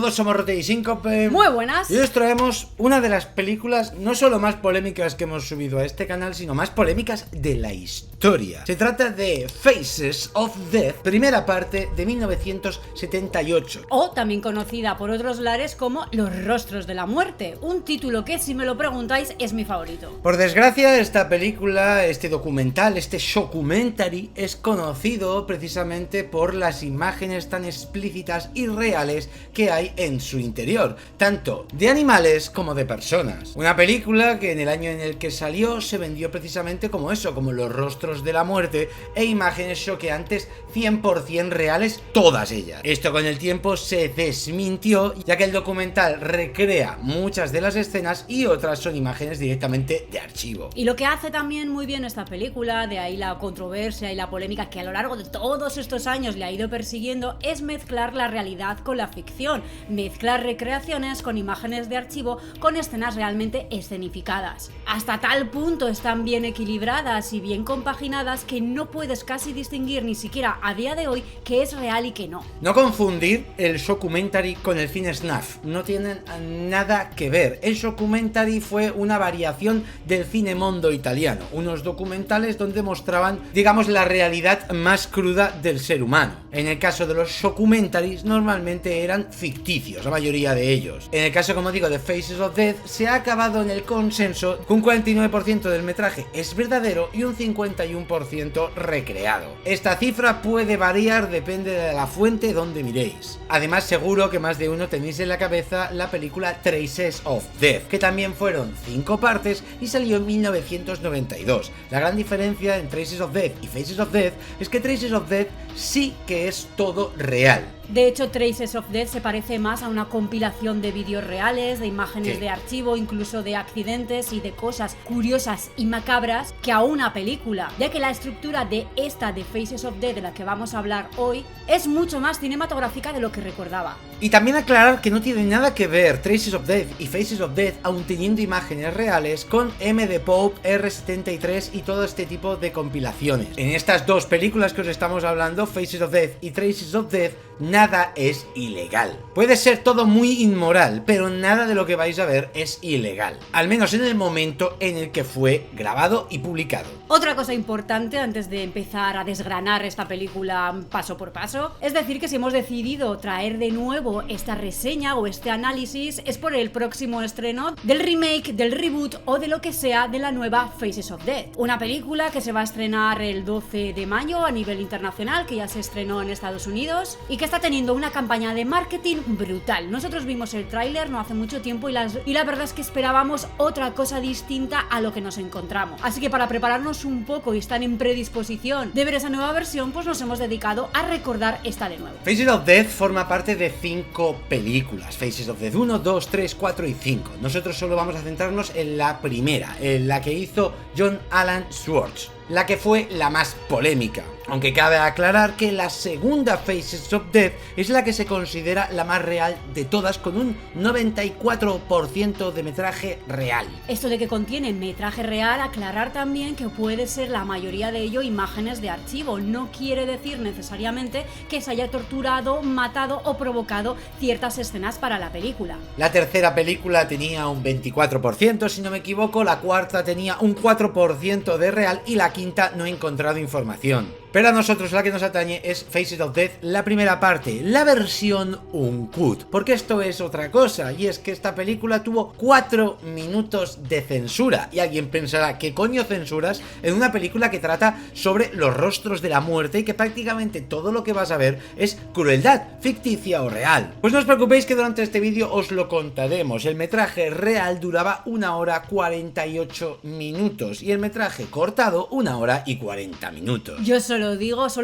todos, somos Rote y Síncope. Muy buenas. Y hoy os traemos una de las películas no solo más polémicas que hemos subido a este canal, sino más polémicas de la historia. Se trata de Faces of Death, primera parte de 1978. O también conocida por otros lares como Los Rostros de la Muerte, un título que, si me lo preguntáis, es mi favorito. Por desgracia, esta película, este documental, este shockumentary, es conocido precisamente por las imágenes tan explícitas y reales que hay en su interior, tanto de animales como de personas. Una película que en el año en el que salió se vendió precisamente como eso, como Los Rostros de la Muerte, e imágenes choqueantes 100% reales, todas ellas. Esto con el tiempo se desmintió, ya que el documental recrea muchas de las escenas y otras son imágenes directamente de archivo. Y lo que hace también muy bien esta película, de ahí la controversia y la polémica que a lo largo de todos estos años le ha ido persiguiendo, es mezclar la realidad con la ficción, mezclar recreaciones con imágenes de archivo, con escenas realmente escenificadas. Hasta tal punto están bien equilibradas y bien compaginadas que no puedes casi distinguir ni siquiera a día de hoy qué es real y qué no. No confundir el shockumentary con el cine snuff, no tienen nada que ver. El shockumentary fue una variación del cine mondo italiano, unos documentales donde mostraban, digamos, la realidad más cruda del ser humano. En el caso de los shockkumentaries normalmente eran ficticios, la mayoría de ellos. En el caso, como digo, de Faces of Death, se ha acabado en el consenso que un 49% del metraje es verdadero y un 51% recreado. Esta cifra puede variar, depende de la fuente donde miréis. Además, seguro que más de uno tenéis en la cabeza la película Traces of Death, que también fueron 5 partes y salió en 1992. La gran diferencia entre Traces of Death y Faces of Death es que Traces of Death sí que es todo real. De hecho, Traces of Death se parece más a una compilación de vídeos reales, de imágenes de archivo, incluso de accidentes y de cosas curiosas y macabras, que a una película, ya que la estructura de esta de Faces of Death, de la que vamos a hablar hoy, es mucho más cinematográfica de lo que recordaba. Y también aclarar que no tiene nada que ver Traces of Death y Faces of Death, aun teniendo imágenes reales, con M de Pope, R73 y todo este tipo de compilaciones. En estas dos películas que os estamos hablando, Faces of Death y Traces of Death, nada es ilegal. Puede ser todo muy inmoral, pero nada de lo que vais a ver es ilegal. Al menos en el momento en el que fue grabado y publicado. Otra cosa importante antes de empezar a desgranar esta película paso por paso, es decir que si hemos decidido traer de nuevo esta reseña o este análisis es por el próximo estreno del remake, del reboot o de lo que sea de la nueva Faces of Death. Una película que se va a estrenar el 12 de mayo a nivel internacional, que ya se estrenó en Estados Unidos y que está teniendo una campaña de marketing brutal. Nosotros vimos el tráiler no hace mucho tiempo y la verdad es que esperábamos otra cosa distinta a lo que nos encontramos. Así que para prepararnos un poco y estar en predisposición de ver esa nueva versión, pues nos hemos dedicado a recordar esta de nuevo. Faces of Death forma parte de 5 películas, Faces of Death 1, 2, 3, 4 y 5. Nosotros solo vamos a centrarnos en la primera, en la que hizo John Alan Swartz, la que fue la más polémica. Aunque cabe aclarar que la segunda Faces of Death es la que se considera la más real de todas, con un 94% de metraje real. Esto de que contiene metraje real, aclarar también que puede ser la mayoría de ello imágenes de archivo. No quiere decir necesariamente que se haya torturado, matado o provocado ciertas escenas para la película. La tercera película tenía un 24%, si no me equivoco, la cuarta tenía un 4% de real y la quinta no he encontrado información. Pero a nosotros la que nos atañe es Faces of Death, la primera parte, la versión uncut. Porque esto es otra cosa, y es que esta película tuvo 4 minutos de censura. Y alguien pensará, ¿qué coño censuras en una película que trata sobre los rostros de la muerte y que prácticamente todo lo que vas a ver es crueldad, ficticia o real? Pues no os preocupéis que durante este vídeo os lo contaremos. El metraje real duraba 1 hora 48 minutos y el metraje cortado 1 hora y 40 minutos. Yo solo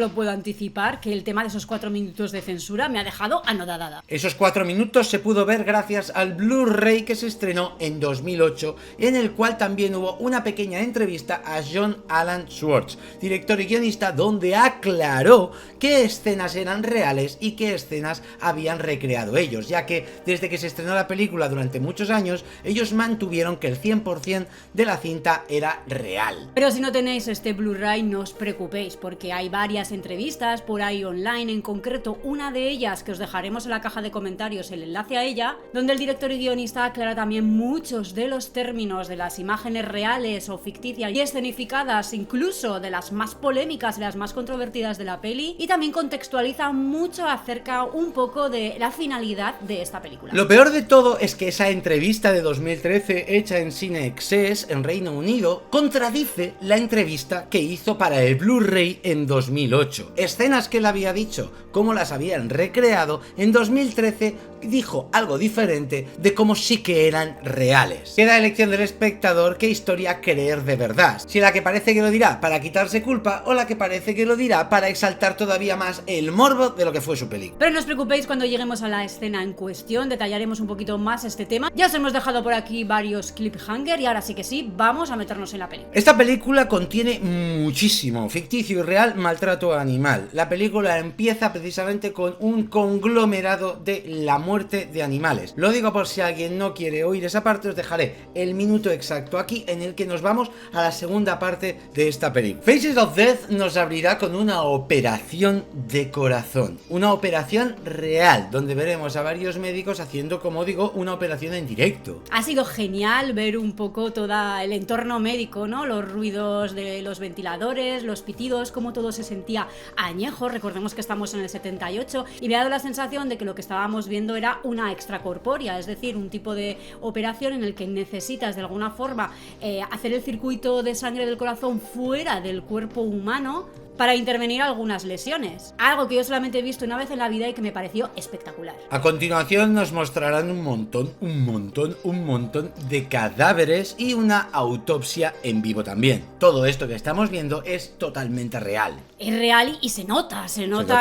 puedo anticipar que el tema de esos 4 minutos de censura me ha dejado anodadada. Esos 4 minutos se pudo ver gracias al Blu-ray que se estrenó en 2008, en el cual también hubo una pequeña entrevista a John Alan Swartz, director y guionista, donde aclaró qué escenas eran reales y qué escenas habían recreado ellos, ya que desde que se estrenó la película durante muchos años, ellos mantuvieron que el 100% de la cinta era real. Pero si no tenéis este Blu-ray, no os preocupéis, porque que hay varias entrevistas por ahí online, en concreto una de ellas que os dejaremos en la caja de comentarios el enlace a ella, donde el director y guionista aclara también muchos de los términos de las imágenes reales o ficticias y escenificadas, incluso de las más polémicas y las más controvertidas de la peli, y también contextualiza mucho acerca un poco de la finalidad de esta película. Lo peor de todo es que esa entrevista de 2013 hecha en Cine Excess en Reino Unido contradice la entrevista que hizo para el Blu-ray en 2008. Escenas que él había dicho, cómo las habían recreado, en 2013 dijo algo diferente de cómo sí que eran reales. Queda elección del espectador qué historia creer de verdad, si la que parece que lo dirá para quitarse culpa o la que parece que lo dirá para exaltar todavía más el morbo de lo que fue su película. Pero no os preocupéis, cuando lleguemos a la escena en cuestión detallaremos un poquito más este tema. Ya os hemos dejado por aquí varios cliffhanger y ahora sí que sí, vamos a meternos en la película. Esta película contiene muchísimo ficticio y real maltrato animal. La película empieza precisamente con un conglomerado de la muerte de animales. Lo digo por si alguien no quiere oír esa parte, os dejaré el minuto exacto aquí en el que nos vamos a la segunda parte de esta película. Faces of Death nos abrirá con una operación de corazón, una operación real, donde veremos a varios médicos haciendo, como digo, una operación en directo. Ha sido genial ver un poco todo el entorno médico, ¿no? Los ruidos de los ventiladores, los pitidos, cómo todo se sentía añejo. Recordemos que estamos en el 78 y me ha dado la sensación de que lo que estábamos viendo era una extracorpórea, es decir, un tipo de operación en el que necesitas de alguna forma hacer el circuito de sangre del corazón fuera del cuerpo humano para intervenir algunas lesiones. Algo que yo solamente he visto una vez en la vida y que me pareció espectacular. A continuación nos mostrarán un montón de cadáveres y una autopsia en vivo también. Todo esto que estamos viendo es totalmente real. Es real y se nota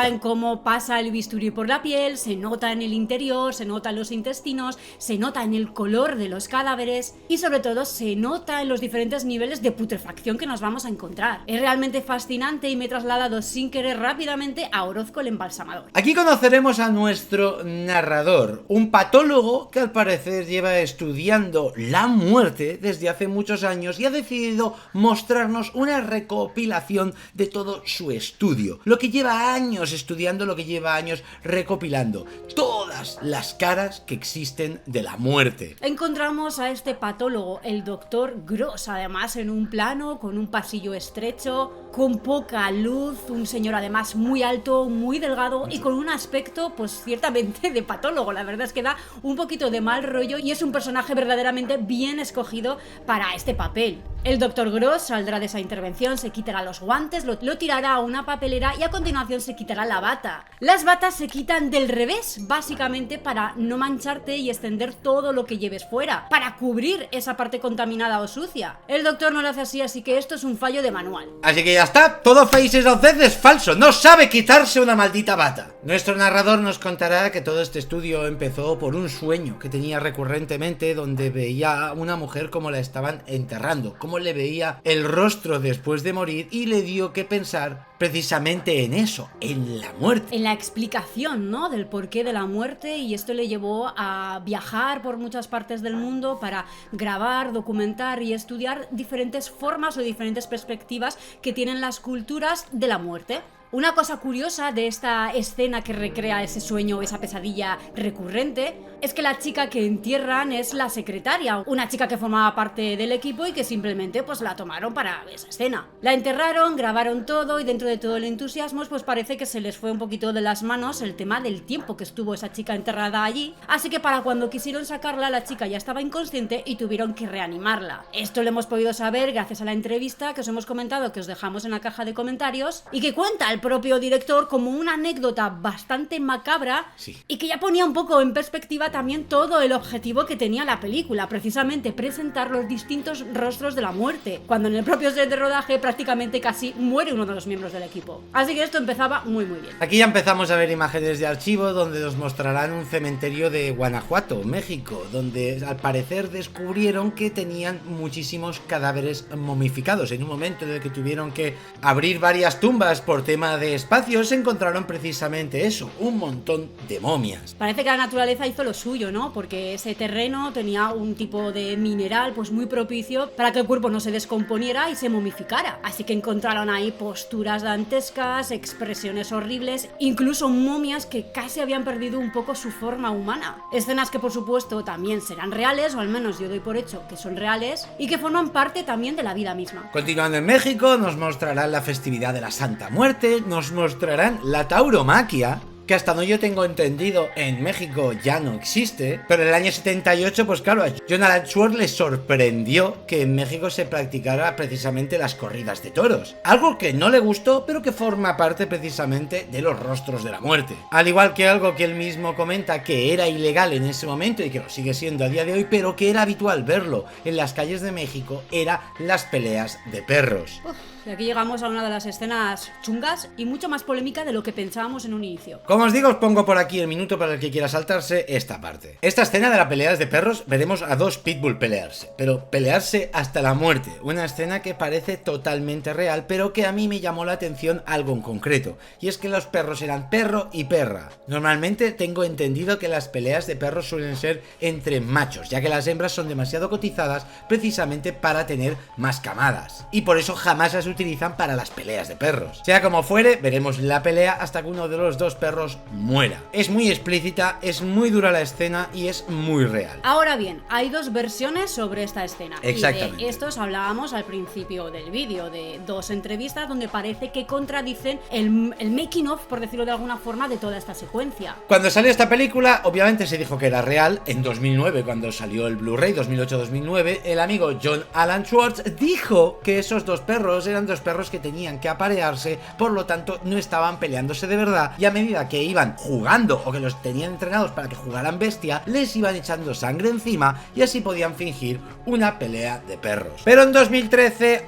en cómo pasa el bisturí por la piel, se nota en el interior, se nota en los intestinos, se nota en el color de los cadáveres y sobre todo se nota en los diferentes niveles de putrefacción que nos vamos a encontrar. Es realmente fascinante y me he trasladado sin querer rápidamente a Orozco el embalsamador. Aquí conoceremos a nuestro narrador, un patólogo que al parecer lleva estudiando la muerte desde hace muchos años y ha decidido mostrarnos una recopilación de todo su estudio, lo que lleva años estudiando, lo que lleva años recopilando, todas las caras que existen de la muerte. Encontramos a este patólogo, el doctor Gross, además en un plano con un pasillo estrecho, con poca luz, un señor además muy alto, muy delgado y con un aspecto pues ciertamente de patólogo. La verdad es que da un poquito de mal rollo y es un personaje verdaderamente bien escogido para este papel. El Dr. Gross saldrá de esa intervención, se quitará los guantes, lo tirará a una papelera y a continuación se quitará la bata. Las batas se quitan del revés, básicamente para no mancharte y extender todo lo que lleves fuera, para cubrir esa parte contaminada o sucia. El doctor no lo hace así que esto es un fallo de manual. Así que ya está, todo Faces of Death es falso, no sabe quitarse una maldita bata. Nuestro narrador nos contará que todo este estudio empezó por un sueño que tenía recurrentemente, donde veía a una mujer como la estaban enterrando, como le veía el rostro después de morir, y le dio que pensar precisamente en eso, en la muerte. En la explicación, ¿no?, del porqué de la muerte, y esto le llevó a viajar por muchas partes del mundo para grabar, documentar y estudiar diferentes formas o diferentes perspectivas que tienen las culturas de la muerte. Una cosa curiosa de esta escena que recrea ese sueño, esa pesadilla recurrente, es que la chica que entierran es la secretaria, una chica que formaba parte del equipo y que simplemente pues la tomaron para esa escena. La enterraron, grabaron todo y dentro de todo el entusiasmo pues parece que se les fue un poquito de las manos el tema del tiempo que estuvo esa chica enterrada allí, así que para cuando quisieron sacarla la chica ya estaba inconsciente y tuvieron que reanimarla. Esto lo hemos podido saber gracias a la entrevista que os hemos comentado, que os dejamos en la caja de comentarios y que cuenta el propio director como una anécdota bastante macabra, sí, y que ya ponía un poco en perspectiva también todo el objetivo que tenía la película, precisamente presentar los distintos rostros de la muerte, cuando en el propio set de rodaje prácticamente casi muere uno de los miembros del equipo. Así que esto empezaba muy bien. Aquí ya empezamos a ver imágenes de archivo donde nos mostrarán un cementerio de Guanajuato, México, donde al parecer descubrieron que tenían muchísimos cadáveres momificados en un momento en el que tuvieron que abrir varias tumbas por temas zona de espacio se encontraron precisamente eso, un montón de momias. Parece que la naturaleza hizo lo suyo, ¿no? Porque ese terreno tenía un tipo de mineral pues muy propicio para que el cuerpo no se descomponiera y se momificara. Así que encontraron ahí posturas dantescas, expresiones horribles, incluso momias que casi habían perdido un poco su forma humana. Escenas que por supuesto también serán reales, o al menos yo doy por hecho que son reales, y que forman parte también de la vida misma. Continuando en México, nos mostrarán la festividad de la Santa Muerte, nos mostrarán la tauromaquia, que hasta donde yo tengo entendido en México ya no existe, pero en el año 78 pues claro, a John Alan Schwartz le sorprendió que en México se practicara precisamente las corridas de toros, algo que no le gustó pero que forma parte precisamente de los rostros de la muerte, al igual que algo que él mismo comenta que era ilegal en ese momento y que lo sigue siendo a día de hoy, pero que era habitual verlo en las calles de México, era las peleas de perros. Y aquí llegamos a una de las escenas chungas y mucho más polémica de lo que pensábamos en un inicio. Como os digo, os pongo por aquí el minuto para el que quiera saltarse esta parte. Esta escena de las peleas de perros, veremos a dos pitbull pelearse, pero pelearse hasta la muerte. Una escena que parece totalmente real, pero que a mí me llamó la atención algo en concreto, y es que los perros eran perro y perra. Normalmente tengo entendido que las peleas de perros suelen ser entre machos, ya que las hembras son demasiado cotizadas precisamente para tener más camadas, y por eso jamás las utilizan para las peleas de perros. Sea como fuere, veremos la pelea hasta que uno de los dos perros muera. Es muy explícita, es muy dura la escena y es muy real. Ahora bien, hay dos versiones sobre esta escena. Exactamente. Y de estos hablábamos al principio del vídeo, de dos entrevistas donde parece que contradicen el making of, por decirlo de alguna forma, de toda esta secuencia. Cuando salió esta película, obviamente se dijo que era real. En 2009, cuando salió el Blu-ray, 2008-2009, el amigo John Alan Schwartz dijo que esos dos perros eran dos perros que tenían que aparearse, por lo tanto no estaban peleándose de verdad, y a medida que iban jugando o que los tenían entrenados para que jugaran bestia, les iban echando sangre encima y así podían fingir una pelea de perros. Pero en 2013,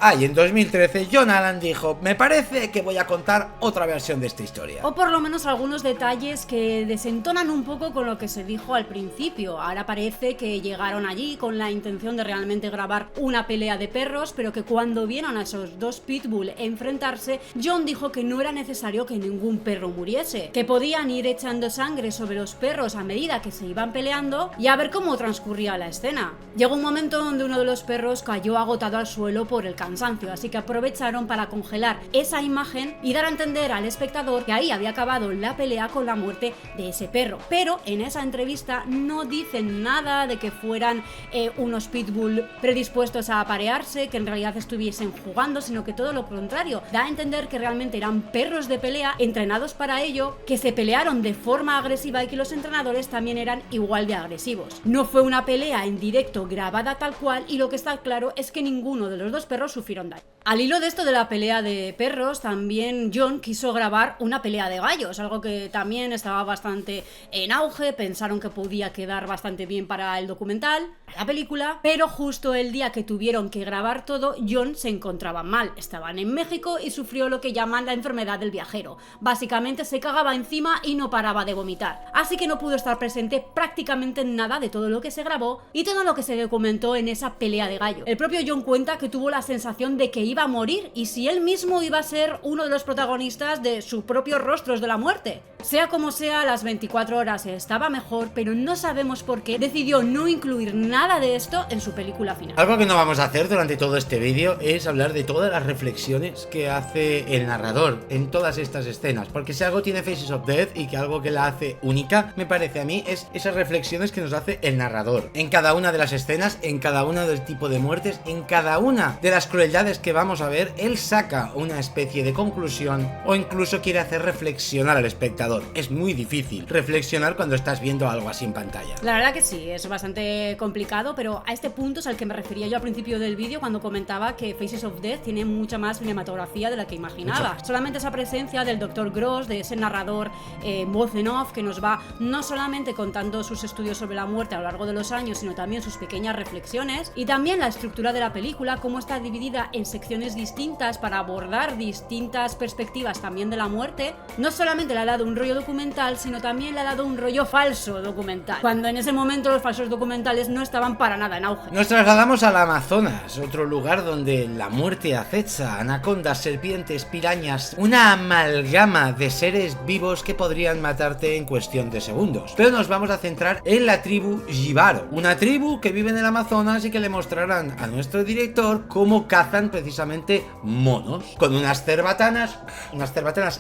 John Alan dijo: me parece que voy a contar otra versión de esta historia. O por lo menos algunos detalles que desentonan un poco con lo que se dijo al principio. Ahora parece que llegaron allí con la intención de realmente grabar una pelea de perros, pero que cuando vieron a esos dos pitbull enfrentarse, John dijo que no era necesario que ningún perro muriese, que podían ir echando sangre sobre los perros a medida que se iban peleando y a ver cómo transcurría la escena. Llegó un momento donde uno de los perros cayó agotado al suelo por el cansancio, así que aprovecharon para congelar esa imagen y dar a entender al espectador que ahí había acabado la pelea con la muerte de ese perro. Pero en esa entrevista no dicen nada de que fueran unos pitbull predispuestos a aparearse, que en realidad estuviesen jugando, sino que todo lo contrario, da a entender que realmente eran perros de pelea entrenados para ello, que se pelearon de forma agresiva y que los entrenadores también eran igual de agresivos. No fue una pelea en directo grabada tal cual, y lo que está claro es que ninguno de los dos perros sufrieron daño. Al hilo de esto de la pelea de perros, también John quiso grabar una pelea de gallos, algo que también estaba bastante en auge. Pensaron que podía quedar bastante bien para el documental, para la película, pero justo el día que tuvieron que grabar todo, John se encontraba mal. Estaban en México y sufrió lo que llaman la enfermedad del viajero. Básicamente se cagaba encima y no paraba de vomitar, así que no pudo estar presente prácticamente en nada de todo lo que se grabó y todo lo que se documentó en esa pelea de gallo. El propio John cuenta que tuvo la sensación de que iba a morir y si él mismo iba a ser uno de los protagonistas de sus propios rostros de la muerte. Sea como sea, las 24 horas estaba mejor, pero no sabemos por qué decidió no incluir nada de esto en su película final. Algo que no vamos a hacer durante todo este vídeo es hablar de todas las reflexiones que hace el narrador en todas estas escenas, porque si algo tiene Faces of Death y que algo que la hace única, me parece a mí, es esas reflexiones que nos hace el narrador en cada una de las escenas, en cada una del tipo de muertes, en cada una de las crueldades que vamos a ver. Él saca una especie de conclusión o incluso quiere hacer reflexionar al espectador. Es muy difícil reflexionar cuando estás viendo algo así en pantalla. La verdad que sí, es bastante complicado, pero a este punto es al que me refería yo al principio del vídeo cuando comentaba que Faces of Death tiene mucha más cinematografía de la que imaginaba. Solamente esa presencia del Dr. Gross, de ese narrador voz en off que nos va no solamente contando sus estudios sobre la muerte a lo largo de los años, sino también sus pequeñas reflexiones, y también la estructura de la película, cómo está dividida en secciones distintas para abordar distintas perspectivas también de la muerte. No solamente le ha dado un rollo documental, sino también le ha dado un rollo falso documental, cuando en ese momento los falsos documentales no estaban para nada en auge. Nos trasladamos al Amazonas, otro lugar donde la muerte acecha, anacondas, serpientes, pirañas, una amalgama de seres vivos que podrían matarte en cuestión de segundos. Pero nos vamos a centrar en la tribu Jibaro, una tribu que vive en el Amazonas y que le mostrarán a nuestro director cómo cazan precisamente monos. Con unas cerbatanas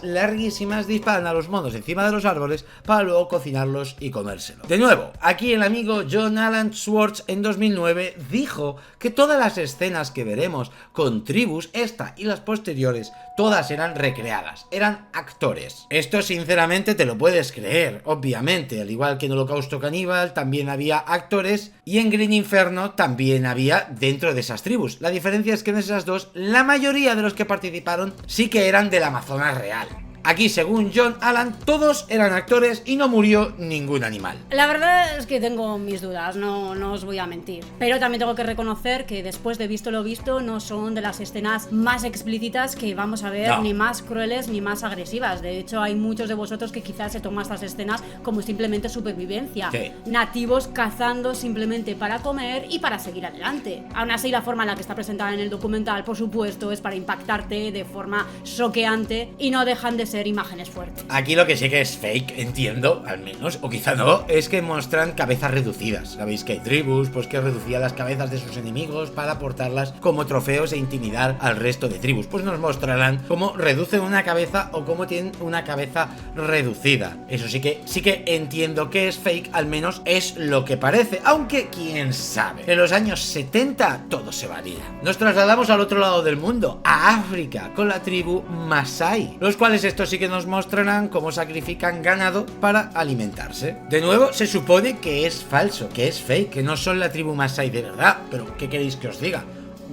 larguísimas, disparan a los monos encima de los árboles para luego cocinarlos y comérselos. De nuevo, aquí el amigo John Alan Swartz en 2009 dijo que todas las escenas que veremos con tribus, esta y las posteriores, todas eran recreadas, eran actores. Esto sinceramente te lo puedes creer, obviamente, al igual que en Holocausto Caníbal también había actores y en Green Inferno también había dentro de esas tribus. La diferencia es que en esas dos, la mayoría de los que participaron sí que eran del Amazonas real. Aquí, según John Alan, todos eran actores y no murió ningún animal. La verdad es que tengo mis dudas, no os voy a mentir. Pero también tengo que reconocer que después de visto lo visto, no son de las escenas más explícitas que vamos a ver, no. Ni más crueles ni más agresivas. De hecho, hay muchos de vosotros que quizás se toman estas escenas como simplemente supervivencia. Sí. Nativos cazando simplemente para comer y para seguir adelante. Aún así, la forma en la que está presentada en el documental, por supuesto, es para impactarte de forma choqueante y no dejan de ser imágenes fuertes. Aquí lo que sí que es fake, entiendo, al menos, o quizá no, es que muestran cabezas reducidas. Sabéis que hay tribus pues que reducían las cabezas de sus enemigos para portarlas como trofeos e intimidar al resto de tribus. Pues nos mostrarán cómo reducen una cabeza o cómo tienen una cabeza reducida. Eso sí que entiendo que es fake, al menos es lo que parece, aunque quién sabe. En los años 70 todo se valía. Nos trasladamos al otro lado del mundo, a África, con la tribu Masai, los cuales estos sí que nos mostrarán cómo sacrifican ganado para alimentarse. De nuevo, se supone que es falso, que es fake, que no son la tribu Masai de verdad, pero ¿qué queréis que os diga?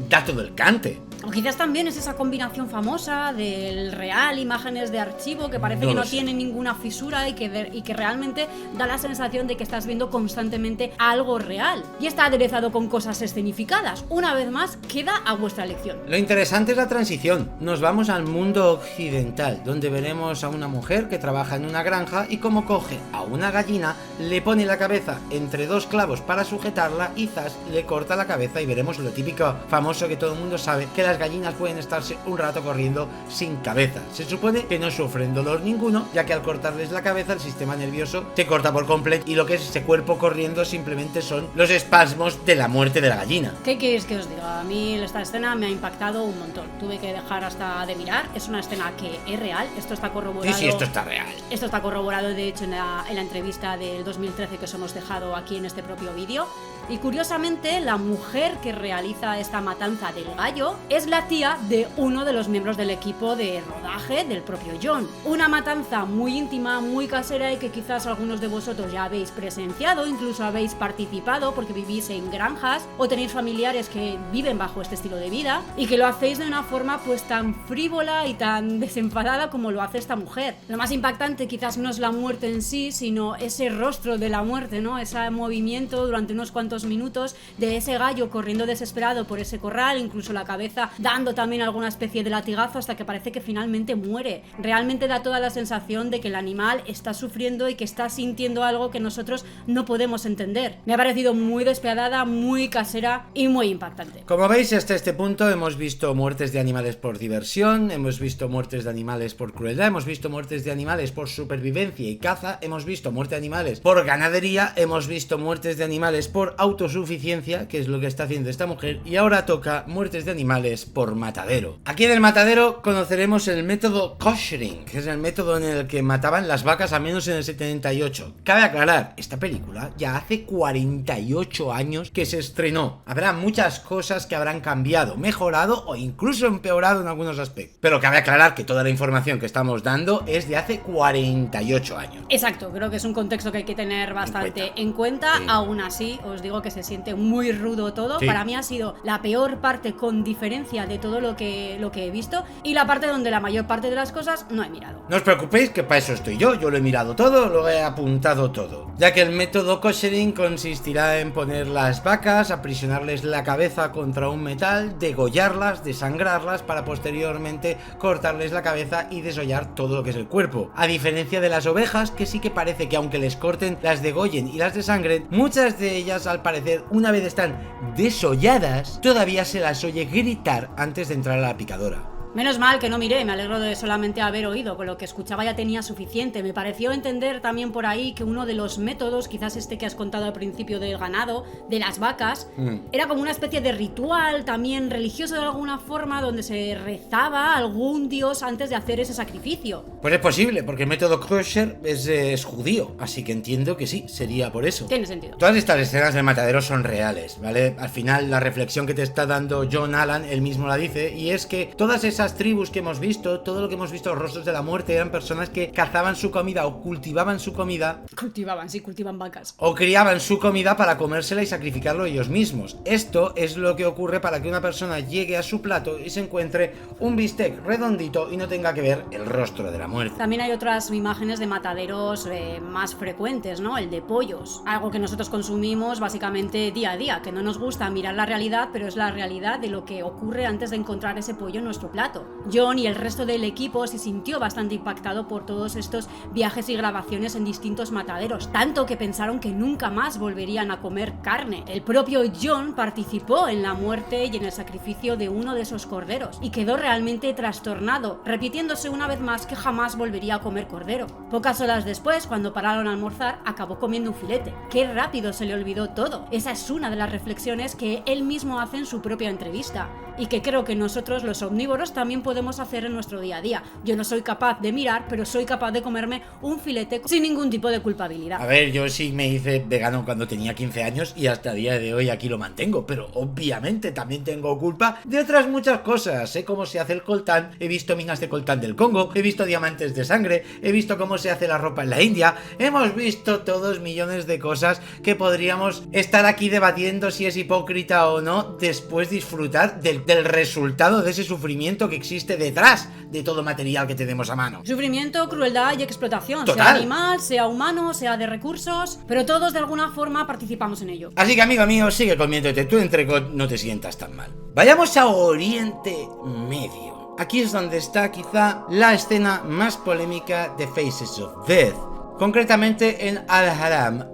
Da todo el cante. O quizás también es esa combinación famosa del real, imágenes de archivo, que parece que no tiene ninguna fisura y que realmente da la sensación de que estás viendo constantemente algo real. Y está aderezado con cosas escenificadas. Una vez más, queda a vuestra elección. Lo interesante es la transición. Nos vamos al mundo occidental, donde veremos a una mujer que trabaja en una granja y como coge a una gallina, le pone la cabeza entre dos clavos para sujetarla y zas, le corta la cabeza y veremos lo típico famoso que todo el mundo sabe, que las gallinas pueden estarse un rato corriendo sin cabeza. Se supone que no sufren dolor ninguno, ya que al cortarles la cabeza el sistema nervioso se corta por completo y lo que es ese cuerpo corriendo simplemente son los espasmos de la muerte de la gallina. ¿Qué queréis que os diga? A mí esta escena me ha impactado un montón. Tuve que dejar hasta de mirar. Es una escena que es real. Esto está corroborado. Sí, esto está real. Esto está corroborado, de hecho, en la entrevista del 2013 que os hemos dejado aquí en este propio vídeo. Y curiosamente, la mujer que realiza esta matanza del gallo es la tía de uno de los miembros del equipo de rodaje del propio John. Una matanza muy íntima, muy casera y que quizás algunos de vosotros ya habéis presenciado, incluso habéis participado porque vivís en granjas o tenéis familiares que viven bajo este estilo de vida y que lo hacéis de una forma pues tan frívola y tan desenfadada como lo hace esta mujer. Lo más impactante quizás no es la muerte en sí, sino ese rostro de la muerte, ¿no? Ese movimiento durante unos cuantos minutos de ese gallo corriendo desesperado por ese corral, incluso la cabeza dando también alguna especie de latigazo hasta que parece que finalmente muere. Realmente da toda la sensación de que el animal está sufriendo y que está sintiendo algo que nosotros no podemos entender. Me ha parecido muy despiadada, muy casera y muy impactante. Como veis, hasta este punto hemos visto muertes de animales por diversión, hemos visto muertes de animales por crueldad, hemos visto muertes de animales por supervivencia y caza, hemos visto muerte de animales por ganadería, hemos visto muertes de animales por autosuficiencia, que es lo que está haciendo esta mujer, y ahora toca muertes de animales por matadero. Aquí en el matadero conoceremos el método koshering, que es el método en el que mataban las vacas al menos en el 78. Cabe aclarar, esta película ya hace 48 años que se estrenó. Habrá muchas cosas que habrán cambiado, mejorado o incluso empeorado en algunos aspectos. Pero cabe aclarar que toda la información que estamos dando es de hace 48 años. Exacto, creo que es un contexto que hay que tener bastante en cuenta. Sí. Aún así, os digo digo que se siente muy rudo todo. Sí. Para mí ha sido la peor parte con diferencia de todo lo que he visto, y la parte donde la mayor parte de las cosas no he mirado. No os preocupéis, que para eso estoy yo lo he mirado todo, lo he apuntado todo. Ya que el método koshering consistirá en poner las vacas, aprisionarles la cabeza contra un metal, degollarlas, desangrarlas para posteriormente cortarles la cabeza y desollar todo lo que es el cuerpo. A diferencia de las ovejas, que sí que parece que aunque les corten, las degollen y las desangren, muchas de ellas al parecer, una vez están desolladas, todavía se las oye gritar antes de entrar a la picadora. Menos mal que no miré, me alegro de solamente haber oído, con lo que escuchaba ya tenía suficiente. Me pareció entender también por ahí que uno de los métodos, quizás este que has contado al principio del ganado, de las vacas, era como una especie de ritual también religioso de alguna forma, donde se rezaba a algún dios antes de hacer ese sacrificio. Pues es posible, porque el método kosher es judío, así que entiendo que sí, sería por eso. Tiene sentido. Todas estas escenas del matadero son reales, ¿vale? Al final la reflexión que te está dando John Allan, él mismo la dice, y es que todas esas tribus que hemos visto, todo lo que hemos visto, los rostros de la muerte, eran personas que cazaban su comida o cultivaban su comida. Cultivan vacas. O criaban su comida para comérsela y sacrificarlo ellos mismos. Esto es lo que ocurre para que una persona llegue a su plato y se encuentre un bistec redondito y no tenga que ver el rostro de la muerte. También hay otras imágenes de mataderos más frecuentes, ¿no? El de pollos. Algo que nosotros consumimos básicamente día a día, que no nos gusta mirar la realidad, pero es la realidad de lo que ocurre antes de encontrar ese pollo en nuestro plato. John y el resto del equipo se sintió bastante impactado por todos estos viajes y grabaciones en distintos mataderos, tanto que pensaron que nunca más volverían a comer carne. El propio John participó en la muerte y en el sacrificio de uno de esos corderos y quedó realmente trastornado, repitiéndose una vez más que jamás volvería a comer cordero. Pocas horas después, cuando pararon a almorzar, acabó comiendo un filete. ¡Qué rápido se le olvidó todo! Esa es una de las reflexiones que él mismo hace en su propia entrevista, y que creo que nosotros los omnívoros también podemos hacer en nuestro día a día. Yo no soy capaz de mirar, pero soy capaz de comerme un filete sin ningún tipo de culpabilidad. A ver, yo sí me hice vegano cuando tenía 15 años y hasta el día de hoy aquí lo mantengo, pero obviamente también tengo culpa de otras muchas cosas. Sé cómo se hace el coltán, he visto minas de coltán del Congo, he visto diamantes de sangre, he visto cómo se hace la ropa en la India, hemos visto todos millones de cosas que podríamos estar aquí debatiendo si es hipócrita o no, después disfrutar del resultado de ese sufrimiento que existe detrás de todo material que tenemos a mano. Sufrimiento, crueldad y explotación, Total. sea animal, sea humano, sea de recursos, pero todos de alguna forma participamos en ello. Así que, amigo mío, sigue comiéndote tu entrecot, no te sientas tan mal. Vayamos a Oriente Medio. Aquí es donde está quizá la escena más polémica de Faces of Death. Concretamente en Al-Haram.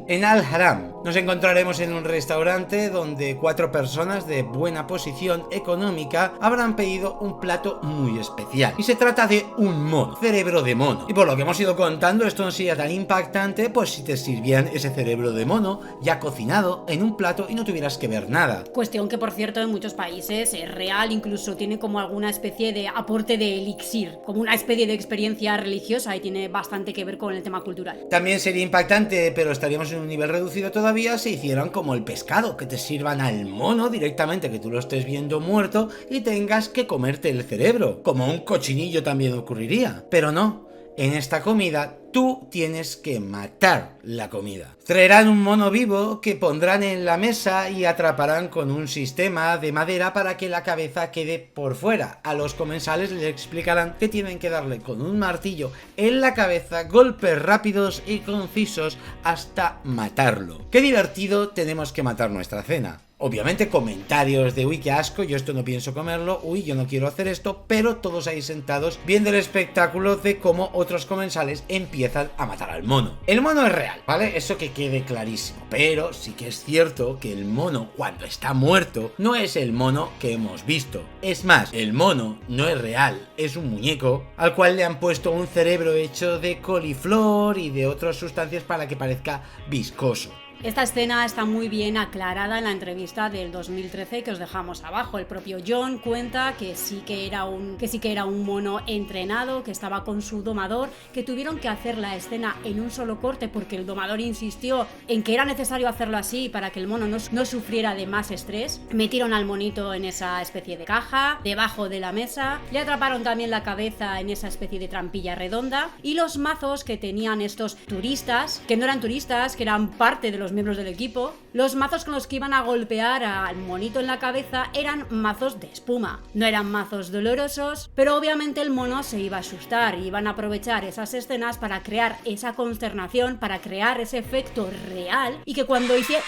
En Al-Haram nos encontraremos en un restaurante donde 4 personas de buena posición económica habrán pedido un plato muy especial. Y se trata de un mono, cerebro de mono. Y por lo que hemos ido contando, esto no sería tan impactante pues si te sirvieran ese cerebro de mono ya cocinado en un plato y no tuvieras que ver nada. Cuestión que, por cierto, en muchos países es real, incluso tiene como alguna especie de aporte de elixir, como una especie de experiencia religiosa, y tiene bastante que ver con el tema cultural. También sería impactante, pero estaríamos en un nivel reducido todavía, si hicieran como el pescado, que te sirvan al mono directamente, que tú lo estés viendo muerto y tengas que comerte el cerebro. Como un cochinillo también ocurriría, pero no. En esta comida tú tienes que matar la comida. Traerán un mono vivo que pondrán en la mesa y atraparán con un sistema de madera para que la cabeza quede por fuera. A los comensales les explicarán que tienen que darle con un martillo en la cabeza golpes rápidos y concisos hasta matarlo. ¡Qué divertido! Tenemos que matar nuestra cena. Obviamente comentarios de uy, qué asco, yo esto no pienso comerlo, uy, yo no quiero hacer esto, pero todos ahí sentados viendo el espectáculo de cómo otros comensales empiezan a matar al mono. El mono es real, ¿vale? Eso que quede clarísimo, pero sí que es cierto que el mono cuando está muerto no es el mono que hemos visto. Es más, el mono no es real, es un muñeco al cual le han puesto un cerebro hecho de coliflor y de otras sustancias para que parezca viscoso. Esta escena está muy bien aclarada en la entrevista del 2013 que os dejamos abajo. El propio John cuenta que sí que era un mono entrenado, que estaba con su domador, que tuvieron que hacer la escena en un solo corte porque el domador insistió en que era necesario hacerlo así para que el mono no sufriera de más estrés. Metieron al monito en esa especie de caja, debajo de la mesa, le atraparon también la cabeza en esa especie de trampilla redonda, y los mazos que tenían estos turistas, que no eran turistas, que eran parte de los los miembros del equipo, los mazos con los que iban a golpear al monito en la cabeza eran mazos de espuma. No eran mazos dolorosos, pero obviamente el mono se iba a asustar y iban a aprovechar esas escenas para crear esa consternación, para crear ese efecto real y que cuando hiciera...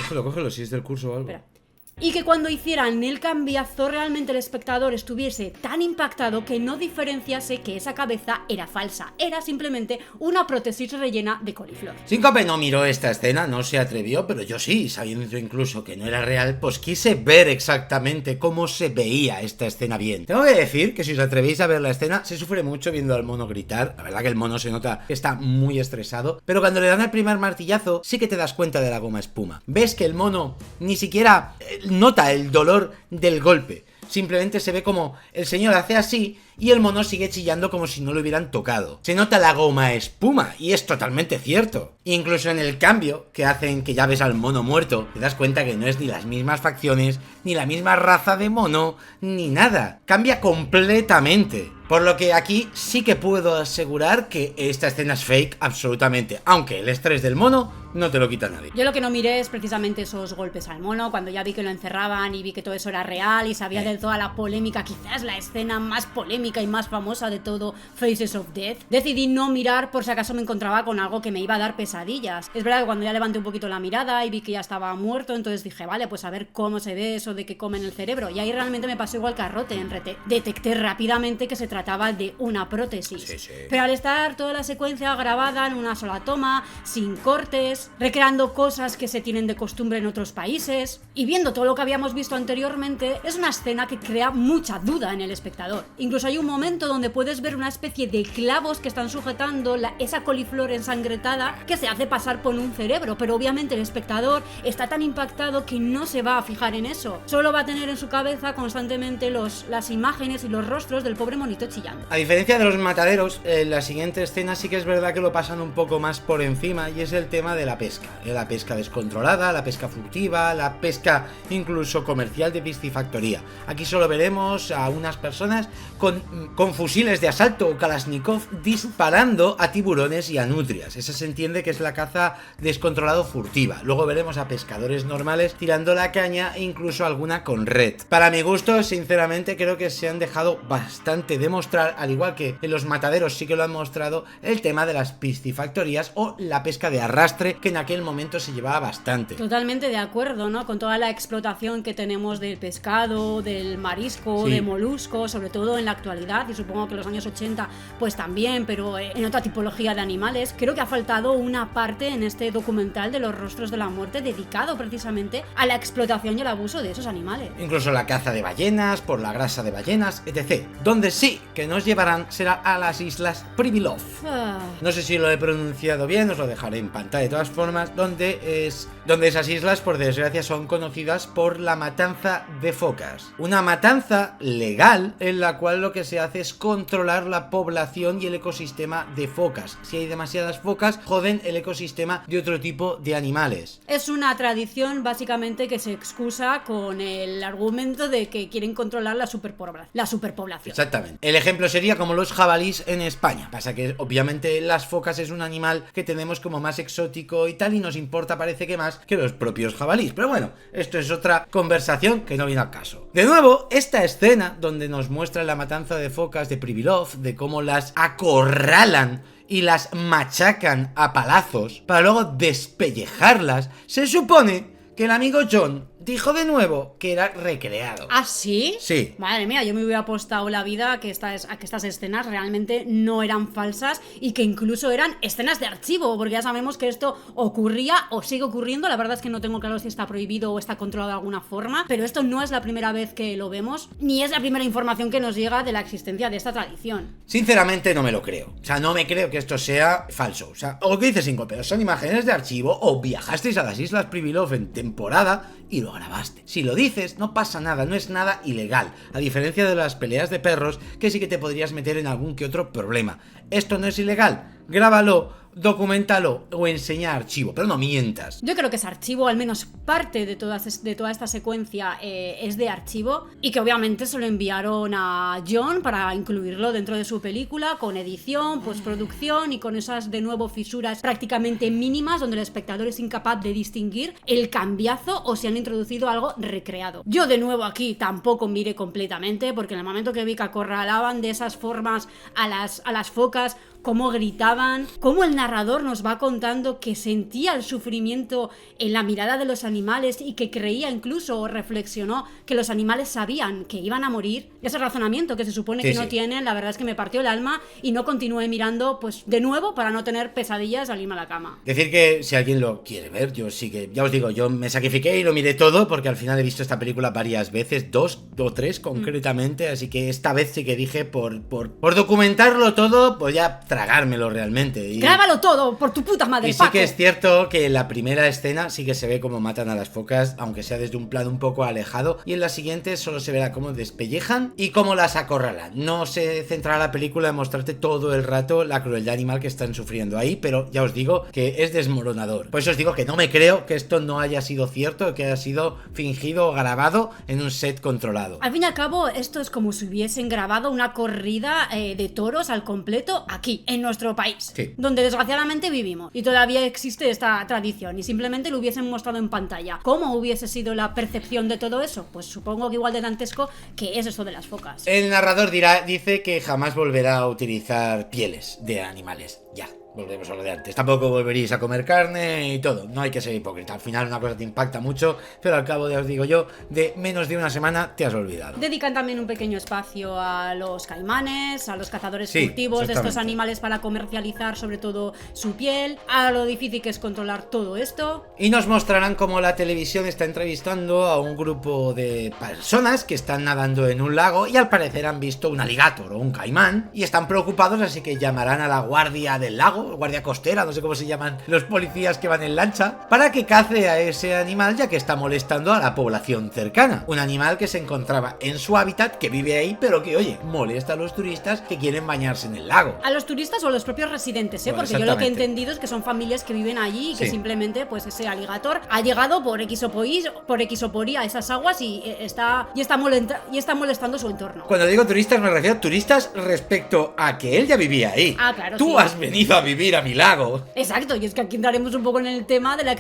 Cógelo, si es del curso o algo. Espera. Y que cuando hicieran el cambiazo realmente el espectador estuviese tan impactado que no diferenciase que esa cabeza era falsa, era simplemente una prótesis rellena de coliflor. Síncope no miró esta escena, no se atrevió, pero yo sí, sabiendo incluso que no era real, pues quise ver exactamente cómo se veía esta escena bien. Tengo que decir que si os atrevéis a ver la escena, se sufre mucho viendo al mono gritar. La verdad que el mono se nota que está muy estresado, pero cuando le dan el primer martillazo, sí que te das cuenta de la goma espuma. Ves que el mono ni siquiera nota el dolor del golpe. Simplemente se ve como el señor hace así y el mono sigue chillando como si no lo hubieran tocado. Se nota la goma espuma y es totalmente cierto. Incluso en el cambio que hacen que ya ves al mono muerto, te das cuenta que no es ni las mismas facciones, ni la misma raza de mono, ni nada. Cambia completamente. Por lo que aquí sí que puedo asegurar que esta escena es fake absolutamente, aunque el estrés del mono no te lo quita nadie. Yo lo que no miré es precisamente esos golpes al mono, cuando ya vi que lo encerraban y vi que todo eso era real y sabía de toda la polémica, quizás la escena más polémica y más famosa de todo Faces of Death. Decidí no mirar por si acaso me encontraba con algo que me iba a dar pesadillas. Es verdad que cuando ya levanté un poquito la mirada y vi que ya estaba muerto, entonces dije, vale, pues a ver cómo se ve eso de que comen el cerebro. Y ahí realmente me pasó igual que a Rotten. Detecté rápidamente que se trataba de una prótesis. Sí. Pero al estar toda la secuencia grabada en una sola toma, sin cortes, recreando cosas que se tienen de costumbre en otros países y viendo todo lo que habíamos visto anteriormente, es una escena que crea mucha duda en el espectador. Incluso hay un momento donde puedes ver una especie de clavos que están sujetando esa coliflor ensangrentada que se hace pasar por un cerebro, pero obviamente el espectador está tan impactado que no se va a fijar en eso. Solo va a tener en su cabeza constantemente las imágenes y los rostros del pobre monito chillando. A diferencia de los mataderos, la siguiente escena sí que es verdad que lo pasan un poco más por encima y es el tema de la pesca. La pesca descontrolada, la pesca furtiva, la pesca incluso comercial de piscifactoría. Aquí solo veremos a unas personas con fusiles de asalto o Kalashnikov disparando a tiburones y a nutrias. Esa se entiende que es la caza descontrolado furtiva. Luego veremos a pescadores normales tirando la caña e incluso alguna con red. Para mi gusto, sinceramente, creo que se han dejado bastante demostrar, al igual que en los mataderos sí que lo han mostrado, el tema de las piscifactorías o la pesca de arrastre, que en aquel momento se llevaba bastante. Totalmente de acuerdo, ¿no? Con toda la explotación que tenemos del pescado, del marisco, sí, de moluscos, sobre todo en la actualidad, y supongo que en los años 80 pues también, pero en otra tipología de animales. Creo que ha faltado una parte en este documental de los rostros de la muerte dedicado precisamente a la explotación y el abuso de esos animales. Incluso la caza de ballenas, por la grasa de ballenas, etc. Donde sí que nos llevarán será a las islas Pribilov. No sé si lo he pronunciado bien, os lo dejaré en pantalla de todas formas, donde esas islas, por desgracia, son conocidas por la matanza de focas. Una matanza legal en la cual lo que se hace es controlar la población y el ecosistema de focas. Si hay demasiadas focas, joden el ecosistema de otro tipo de animales. Es una tradición básicamente que se excusa con el argumento de que quieren controlar la superpoblación. Exactamente. El ejemplo sería como los jabalís en España. Pasa que obviamente las focas es un animal que tenemos como más exótico y tal, y nos importa, parece que más que los propios jabalís. Pero bueno, esto es otra conversación que no viene al caso. De nuevo, esta escena donde nos muestra la matanza de focas de Pribilov, de cómo las acorralan y las machacan a palazos para luego despellejarlas, se supone que el amigo John dijo de nuevo que era recreado. ¿Ah, sí? Sí. Madre mía, yo me hubiera apostado la vida a que estas escenas realmente no eran falsas y que incluso eran escenas de archivo, porque ya sabemos que esto ocurría o sigue ocurriendo. La verdad es que no tengo claro si está prohibido o está controlado de alguna forma, pero esto no es la primera vez que lo vemos, ni es la primera información que nos llega de la existencia de esta tradición. Sinceramente no me lo creo. O sea, no me creo que esto sea falso. O sea, o lo que dice Síncope, pero son imágenes de archivo, o viajasteis a las Islas Pribilov en temporada y lo grabaste. Si lo dices, no pasa nada, no es nada ilegal, a diferencia de las peleas de perros, que sí que te podrías meter en algún que otro problema. ¿Esto no es ilegal? grábalo, documentalo o enseña archivo, pero no mientas. Yo creo que ese archivo, al menos parte de toda esta secuencia es de archivo, y que obviamente se lo enviaron a John para incluirlo dentro de su película, con edición, postproducción y con esas de nuevo fisuras prácticamente mínimas donde el espectador es incapaz de distinguir el cambiazo o si han introducido algo recreado. Yo de nuevo aquí tampoco miré completamente, porque en el momento que vi que acorralaban de esas formas a las focas, cómo gritaban, cómo el narrador nos va contando que sentía el sufrimiento en la mirada de los animales y que creía incluso o reflexionó que los animales sabían que iban a morir. Ese razonamiento que se supone que no tienen, la verdad es que me partió el alma y no continué mirando, pues de nuevo, para no tener pesadillas al irme a la cama. Decir que si alguien lo quiere ver, yo sí que, ya os digo, yo me sacrifiqué y lo miré todo porque al final he visto esta película varias veces, 2 o 3 concretamente, así que esta vez sí que dije por documentarlo todo, pues ya tragármelo realmente. Y grábalo todo, por tu puta madre, y sí Paco. que es cierto que en la primera escena sí que se ve cómo matan a las focas, aunque sea desde un plano un poco alejado, y en la siguiente solo se verá cómo despellejan y cómo las acorralan. No se centrará la película en mostrarte todo el rato la crueldad animal que están sufriendo ahí, pero ya os digo que es desmoronador. Por eso os digo que no me creo que esto no haya sido cierto, que haya sido fingido o grabado en un set controlado. Al fin y al cabo, esto es como si hubiesen grabado una corrida de toros al completo aquí, en nuestro país, donde desgraciadamente vivimos y todavía existe esta tradición, y simplemente lo hubiesen mostrado en pantalla. ¿Cómo hubiese sido la percepción de todo eso? Pues supongo que igual de dantesco que es eso de las focas. El narrador dice que jamás volverá a utilizar pieles de animales. Ya. Volvemos a lo de antes. Tampoco volveréis a comer carne y todo. No hay que ser hipócrita. Al final una cosa te impacta mucho, pero al cabo, ya os digo yo, de menos de una semana te has olvidado. Dedican también un pequeño espacio a los caimanes, a los cazadores furtivos de estos animales para comercializar sobre todo su piel, a lo difícil que es controlar todo esto. Y nos mostrarán cómo la televisión está entrevistando a un grupo de personas que están nadando en un lago y al parecer han visto un alligator o un caimán y están preocupados, así que llamarán a la guardia del lago, guardia costera, no sé cómo se llaman los policías que van en lancha, para que cace a ese animal, ya que está molestando a la población cercana. Un animal que se encontraba en su hábitat, que vive ahí, pero que, oye, molesta a los turistas que quieren bañarse en el lago. A los turistas o a los propios residentes, bueno, porque yo lo que he entendido es que son familias que viven allí y que simplemente, pues ese alligator ha llegado por X o por Y a esas aguas y está molestando su entorno. Cuando digo turistas me refiero a turistas respecto a que él ya vivía ahí. Ah, claro. Tú has venido a vivir a mi lago. Exacto, y es que aquí entraremos un poco en el tema de la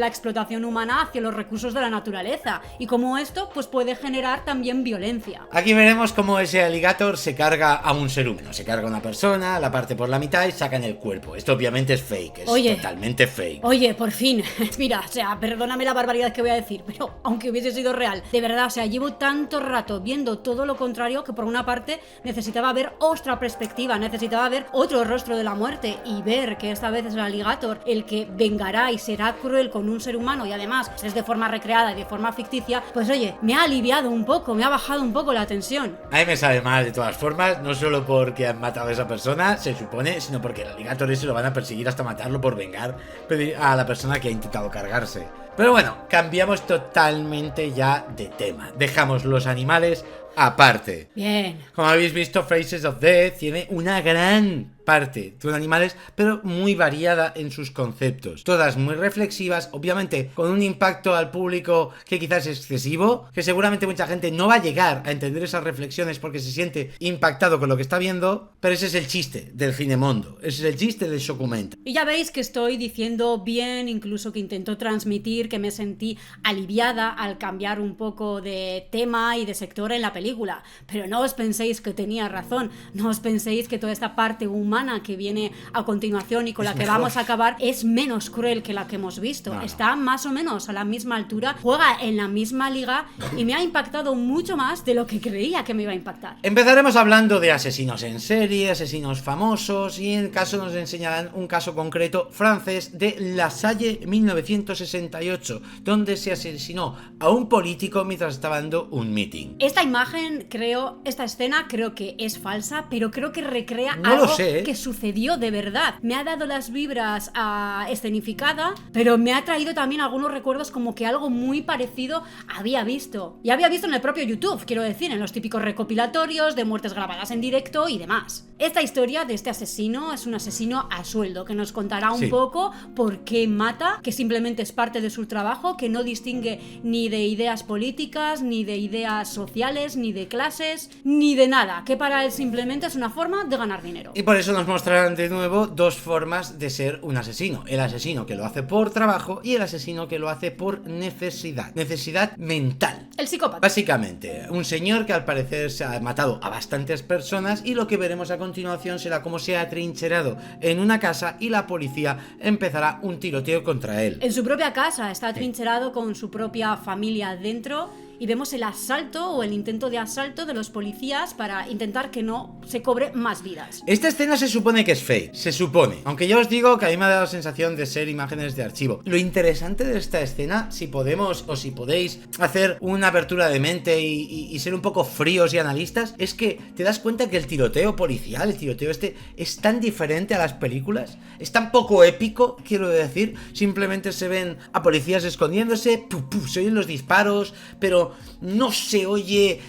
explotación humana hacia los recursos de la naturaleza y cómo esto pues puede generar también violencia. Aquí veremos cómo ese alligator se carga a un ser humano, se carga a una persona, la parte por la mitad y sacan el cuerpo. Esto obviamente es fake, es totalmente fake. Oye, por fin, mira, o sea, perdóname la barbaridad que voy a decir, pero aunque hubiese sido real, de verdad, o sea, llevo tanto rato viendo todo lo contrario que por una parte necesitaba ver otra perspectiva, necesitaba ver otro rostro de la muerte y ver que esta vez es el alligator el que vengará y será cruel con un ser humano y además es de forma recreada y de forma ficticia, pues oye, me ha aliviado un poco, me ha bajado un poco la tensión. A mí me sabe mal de todas formas, no solo porque han matado a esa persona, se supone, sino porque el alligator ese lo van a perseguir hasta matarlo por vengar a la persona que ha intentado cargarse. Pero bueno, cambiamos totalmente ya de tema. Dejamos los animales aparte. Bien. Como habéis visto, Faces of Death tiene una gran parte de animales, pero muy variada en sus conceptos. Todas muy reflexivas, obviamente con un impacto al público que quizás es excesivo, que seguramente mucha gente no va a llegar a entender esas reflexiones porque se siente impactado con lo que está viendo, pero ese es el chiste del cinemondo, ese es el chiste del shockumentary. Y ya veis que estoy diciendo bien, incluso que intento transmitir que me sentí aliviada al cambiar un poco de tema y de sector en la película, pero no os penséis que tenía razón, no os penséis que toda esta parte humana que viene a continuación y con la que vamos a acabar es menos cruel que la que hemos visto. Está más o menos a la misma altura, juega en la misma liga y me ha impactado mucho más de lo que creía que me iba a impactar. Empezaremos hablando de asesinos en serie, asesinos famosos, y en caso nos enseñarán un caso concreto francés de La Salle 1968, donde se asesinó a un político mientras estaba dando un meeting. Esta escena creo que es falsa, pero creo que recrea no algo lo sé, ¿Vale? que sucedió de verdad. Me ha dado las vibras a escenificada, pero me ha traído también algunos recuerdos como que algo muy parecido había visto. Y había visto en el propio YouTube, quiero decir, en los típicos recopilatorios de muertes grabadas en directo y demás. Esta historia de este asesino es un asesino a sueldo, que nos contará un poco por qué mata, que simplemente es parte de su trabajo, que no distingue ni de ideas políticas, ni de ideas sociales, ni de clases, ni de nada, que para él simplemente es una forma de ganar dinero. Y por eso nos mostrarán de nuevo dos formas de ser un asesino. El asesino que lo hace por trabajo y el asesino que lo hace por necesidad. Necesidad mental. El psicópata. Básicamente, un señor que al parecer se ha matado a bastantes personas y lo que veremos a continuación será cómo se ha atrincherado en una casa y la policía empezará un tiroteo contra él. En su propia casa, está atrincherado con su propia familia dentro. Y vemos el asalto o el intento de asalto de los policías para intentar que no se cobre más vidas. Esta escena se supone que es fake, se supone. Aunque ya os digo que a mí me ha dado la sensación de ser imágenes de archivo. Lo interesante de esta escena, si podemos o si podéis hacer una apertura de mente y ser un poco fríos y analistas, es que te das cuenta que el tiroteo policial, el tiroteo este, es tan diferente a las películas. Es tan poco épico, quiero decir. Simplemente se ven a policías escondiéndose, se oyen los disparos, pero no se oye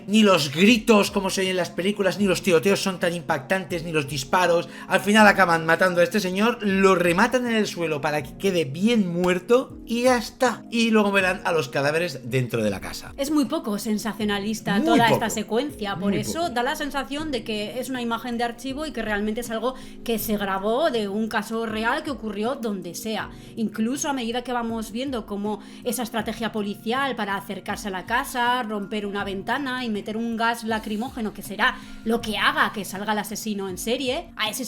ni los gritos como se oyen en las películas, ni los tiroteos son tan impactantes, ni los disparos. Al final acaban matando a este señor, lo rematan en el suelo para que quede bien muerto y ya está. Y luego verán a los cadáveres dentro de la casa. Es muy poco sensacionalista Muy toda poco. esta secuencia, por Muy eso poco. da la sensación de que es una imagen de archivo y que realmente es algo que se grabó de un caso real que ocurrió donde sea. Incluso a medida que vamos viendo cómo esa estrategia policial para acercarse a la casa, romper una ventana y meter un gas lacrimógeno, que será lo que haga que salga el asesino en serie, a ese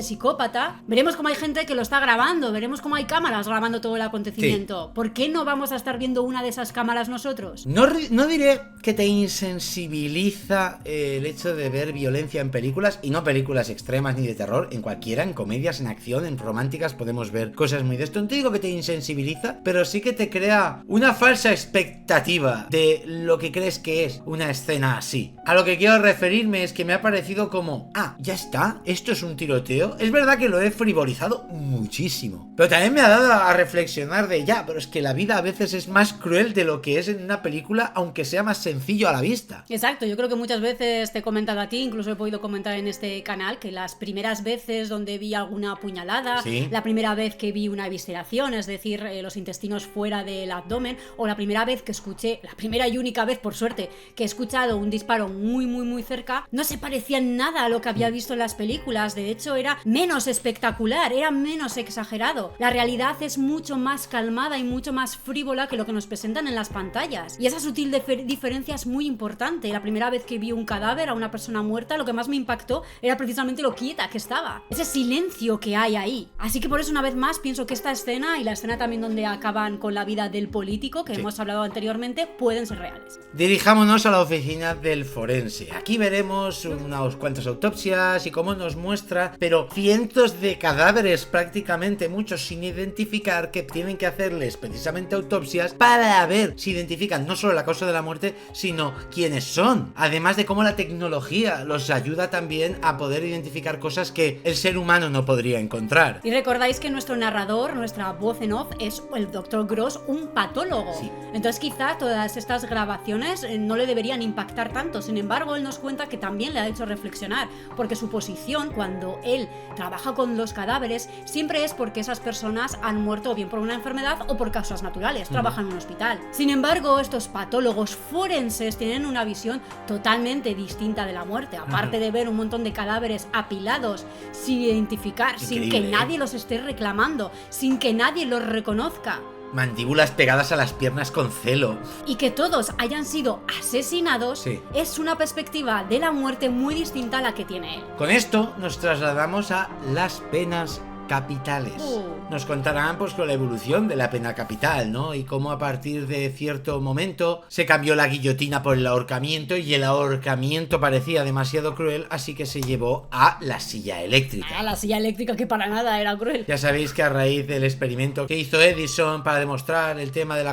psicópata, veremos cómo hay gente que lo está grabando, veremos cómo hay cámaras grabando todo el acontecimiento. Sí. ¿Por qué no vamos a estar viendo una de esas cámaras nosotros? No diré que te insensibiliza el hecho de ver violencia en películas, y no películas extremas ni de terror, en cualquiera, en comedias, en acción, en románticas podemos ver cosas muy de esto. No te digo que te insensibiliza, pero sí que te crea una falsa expectativa de lo que crees que es una escena así. A lo que quiero referirme es que me ha parecido como, ya está, esto es un tiroteo. Es verdad que lo he frivolizado muchísimo, pero también me ha dado a reflexionar de pero es que la vida a veces es más cruel de lo que es en una película, aunque sea más sencillo a la vista. Exacto, yo creo que muchas veces te he comentado a ti, incluso he podido comentar en este canal, que las primeras veces donde vi alguna puñalada, ¿Sí? La primera vez que vi una evisceración, es decir, los intestinos fuera del abdomen, o la primera vez que escuché, la primera y única vez, por suerte, que he escuchado un disparo muy cerca, no se parecía en nada a lo que había visto en las películas. De hecho, era menos espectacular, era menos exagerado. La realidad es mucho más calmada y mucho más frívola que lo que nos presentan en las pantallas. Y esa sutil diferencia es muy importante. La primera vez que vi un cadáver, a una persona muerta, lo que más me impactó era precisamente lo quieta que estaba. Ese silencio que hay ahí. Así que por eso, una vez más, pienso que esta escena y la escena también donde acaban con la vida del político, que hemos hablado anteriormente, pueden ser reales. Dirijámonos a la oficina del forense. Aquí veremos unas cuantas autopsias y cómo nos muestra, pero cientos de cadáveres, prácticamente muchos sin identificar, que tienen que hacerles precisamente autopsias para ver si identifican no solo la causa de la muerte, sino quiénes son. Además de cómo la tecnología los ayuda también a poder identificar cosas que el ser humano no podría encontrar. Y recordáis que nuestro narrador, nuestra voz en off, es el Dr. Gross, un patólogo. Sí. Entonces quizá todas estas grabaciones no le deberían impactar tanto. Sin embargo, él nos cuenta que también le ha hecho reflexionar, porque su posición cuando él trabaja con los cadáveres siempre es porque esas personas han muerto o bien por una enfermedad o por causas naturales, trabajan en un hospital. Sin embargo, estos patólogos forenses tienen una visión totalmente distinta de la muerte. Aparte de ver un montón de cadáveres apilados sin identificar, Increíble, sin que nadie los esté reclamando, sin que nadie los reconozca, Mandíbulas pegadas a las piernas con celo. y que todos hayan sido asesinados, Sí. es una perspectiva de la muerte muy distinta a la que tiene él. Con esto nos trasladamos a las penas capitales. Nos contarán pues con la evolución de la pena capital, ¿no? Y cómo a partir de cierto momento se cambió la guillotina por el ahorcamiento y el ahorcamiento parecía demasiado cruel, así que se llevó a la silla eléctrica. La silla eléctrica que para nada era cruel. Ya sabéis que a raíz del experimento que hizo Edison para demostrar el tema de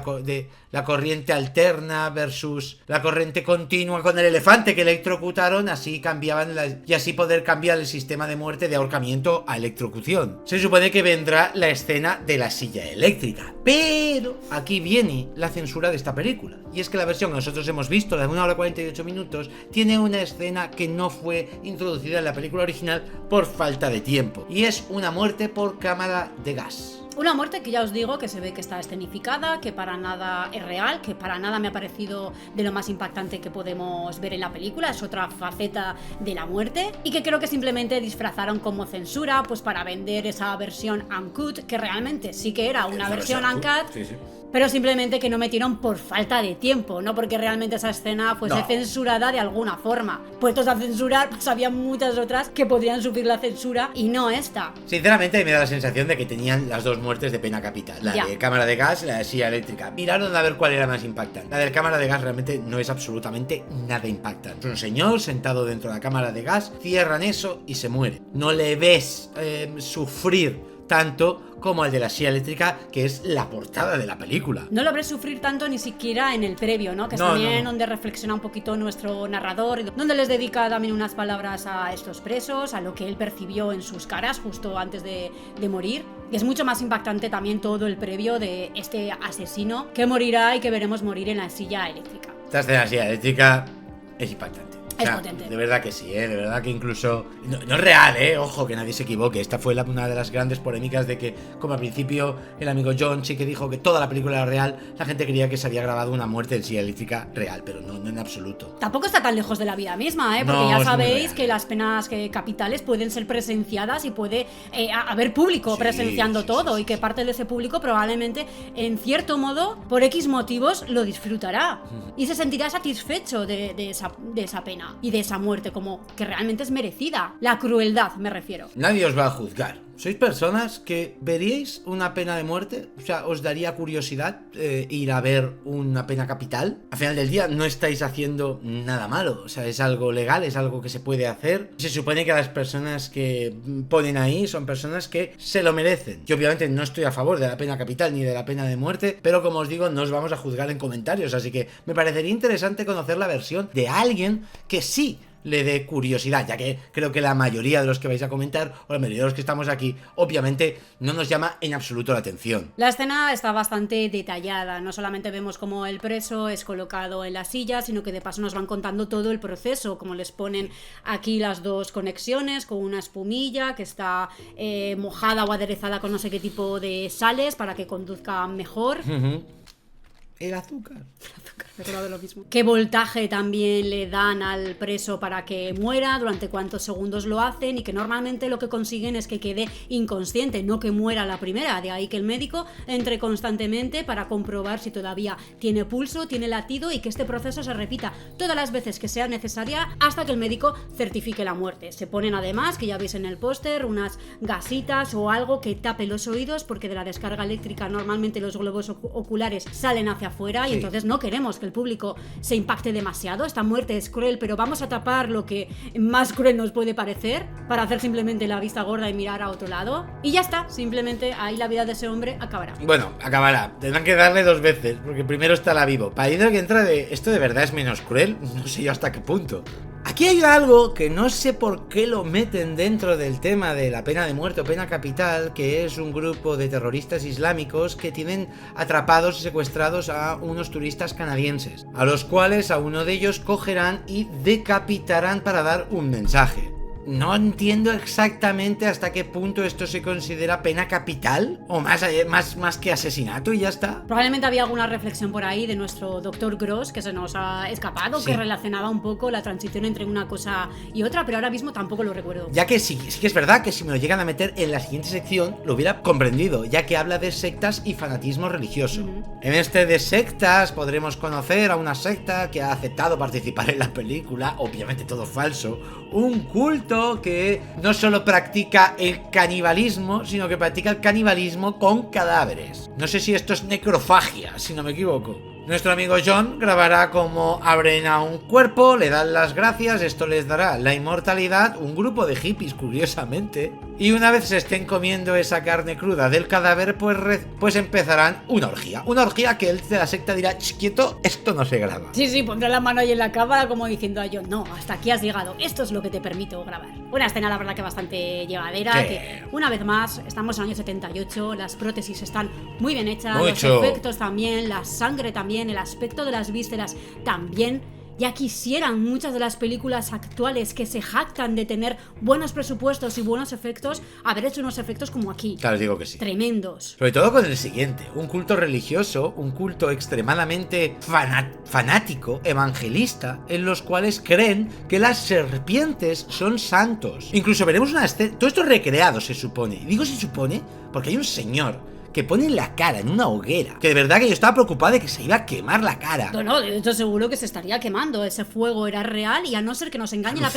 la corriente alterna versus la corriente continua con el elefante que electrocutaron, así cambiaban y así poder cambiar el sistema de muerte de ahorcamiento a electrocución. Se supone que vendrá la escena de la silla eléctrica, pero aquí viene la censura de esta película, y es que la versión que nosotros hemos visto, la de 1 hora 48 minutos, tiene una escena que no fue introducida en la película original por falta de tiempo, y es una muerte por cámara de gas. Una muerte que ya os digo que se ve que está escenificada, que para nada es real, que para nada me ha parecido de lo más impactante que podemos ver en la película, es otra faceta de la muerte, y que creo que simplemente disfrazaron como censura pues para vender esa versión uncut, que realmente sí que era una versión uncut. Sí. Pero simplemente que no metieron por falta de tiempo, no porque realmente esa escena fuese censurada de alguna forma. Puestos a censurar, pues había muchas otras que podrían sufrir la censura y no esta. Sinceramente me da la sensación de que tenían las dos muertes de pena capital, la de cámara de gas y la de silla eléctrica. Miraron a ver cuál era más impactante. La de cámara de gas realmente no es absolutamente nada impactante. Es un señor sentado dentro de la cámara de gas, cierran eso y se muere. No le ves sufrir tanto como el de la silla eléctrica, que es la portada de la película. No lo ves sufrir tanto ni siquiera en el previo, ¿no? Que es también donde reflexiona un poquito nuestro narrador, donde les dedica también unas palabras a estos presos, a lo que él percibió en sus caras justo antes de morir. Y es mucho más impactante también todo el previo de este asesino que morirá y que veremos morir en la silla eléctrica. Esta escena de la silla eléctrica es impactante. Es potente. De verdad que sí, de verdad que incluso... No es real, ojo, que nadie se equivoque. Esta fue una de las grandes polémicas de que, como al principio el amigo John sí que dijo que toda la película era real, la gente creía que se había grabado una muerte en silla eléctrica real, pero no en absoluto. Tampoco está tan lejos de la vida misma, porque ya sabéis que las penas capitales pueden ser presenciadas y puede haber público presenciando todo, y que parte de ese público probablemente, en cierto modo, por X motivos, lo disfrutará y se sentirá satisfecho de esa pena y de esa muerte, como que realmente es merecida. La crueldad, me refiero. Nadie os va a juzgar. ¿Sois personas que veríais una pena de muerte? O sea, ¿os daría curiosidad ir a ver una pena capital? Al final del día no estáis haciendo nada malo. O sea, es algo legal, es algo que se puede hacer. Se supone que las personas que ponen ahí son personas que se lo merecen. Yo obviamente no estoy a favor de la pena capital ni de la pena de muerte, pero como os digo, no os vamos a juzgar en comentarios. Así que me parecería interesante conocer la versión de alguien que sí le dé curiosidad, ya que creo que la mayoría de los que vais a comentar, o la mayoría de los que estamos aquí, obviamente no nos llama en absoluto la atención. La escena está bastante detallada, no solamente vemos cómo el preso es colocado en la silla, sino que de paso nos van contando todo el proceso, como les ponen aquí las dos conexiones con una espumilla que está mojada o aderezada con no sé qué tipo de sales para que conduzca mejor. El azúcar. De lo mismo. ¿Qué voltaje también le dan al preso para que muera? ¿Durante cuántos segundos lo hacen? Y que normalmente lo que consiguen es que quede inconsciente, no que muera la primera. De ahí que el médico entre constantemente para comprobar si todavía tiene pulso, tiene latido, y que este proceso se repita todas las veces que sea necesaria hasta que el médico certifique la muerte. Se ponen además, que ya veis en el póster, unas gasitas o algo que tape los oídos, porque de la descarga eléctrica normalmente los globos oculares salen hacia afuera, y entonces no queremos que el público se impacte demasiado. Esta muerte es cruel, pero vamos a tapar lo que más cruel nos puede parecer para hacer simplemente la vista gorda y mirar a otro lado, y ya está, simplemente ahí la vida de ese hombre acabará. Bueno, acabará, tendrán que darle dos veces, porque primero estará vivo. Para ir que entra de esto de verdad es menos cruel, no sé yo hasta qué punto. Aquí hay algo que no sé por qué lo meten dentro del tema de la pena de muerte o pena capital, que es un grupo de terroristas islámicos que tienen atrapados y secuestrados a unos turistas canadienses, a los cuales a uno de ellos cogerán y decapitarán para dar un mensaje. No entiendo exactamente hasta qué punto esto se considera pena capital, o más que asesinato, y ya está. Probablemente había alguna reflexión por ahí de nuestro Dr. Gross que se nos ha escapado, que relacionaba un poco la transición entre una cosa y otra, pero ahora mismo tampoco lo recuerdo. Ya que sí que es verdad que si me lo llegan a meter en la siguiente sección lo hubiera comprendido, ya que habla de sectas y fanatismo religioso. En este de sectas podremos conocer a una secta que ha aceptado participar en la película, obviamente todo falso, un culto tío que no solo practica el canibalismo, sino que practica el canibalismo con cadáveres. No sé si esto es necrofagia, si no me equivoco. Nuestro amigo John grabará cómo abren a un cuerpo, le dan las gracias, esto les dará la inmortalidad, un grupo de hippies, curiosamente. Y una vez se estén comiendo esa carne cruda del cadáver, pues empezarán una orgía. Una orgía que él de la secta dirá, quieto, esto no se graba. Sí, pondrá la mano ahí en la cámara como diciendo a John, no, hasta aquí has llegado, esto es lo que te permito grabar. Una escena la verdad que bastante llevadera, sí. Que una vez más, estamos en el año 78, las prótesis están muy bien hechas, Mucho. Los efectos también, la sangre también, el aspecto de las vísceras también. Ya quisieran muchas de las películas actuales que se jactan de tener buenos presupuestos y buenos efectos haber hecho unos efectos como aquí. Claro, os digo que sí. Tremendos. Sobre todo con el siguiente, un culto religioso, un culto extremadamente fanático, evangelista, en los cuales creen que las serpientes son santos. Incluso veremos una escena, todo esto es recreado se supone, y digo se supone porque hay un señor que pone la cara en una hoguera, que de verdad que yo estaba preocupado de que se iba a quemar la cara. No, de hecho seguro que se estaría quemando, ese fuego era real y a no ser que nos engañe la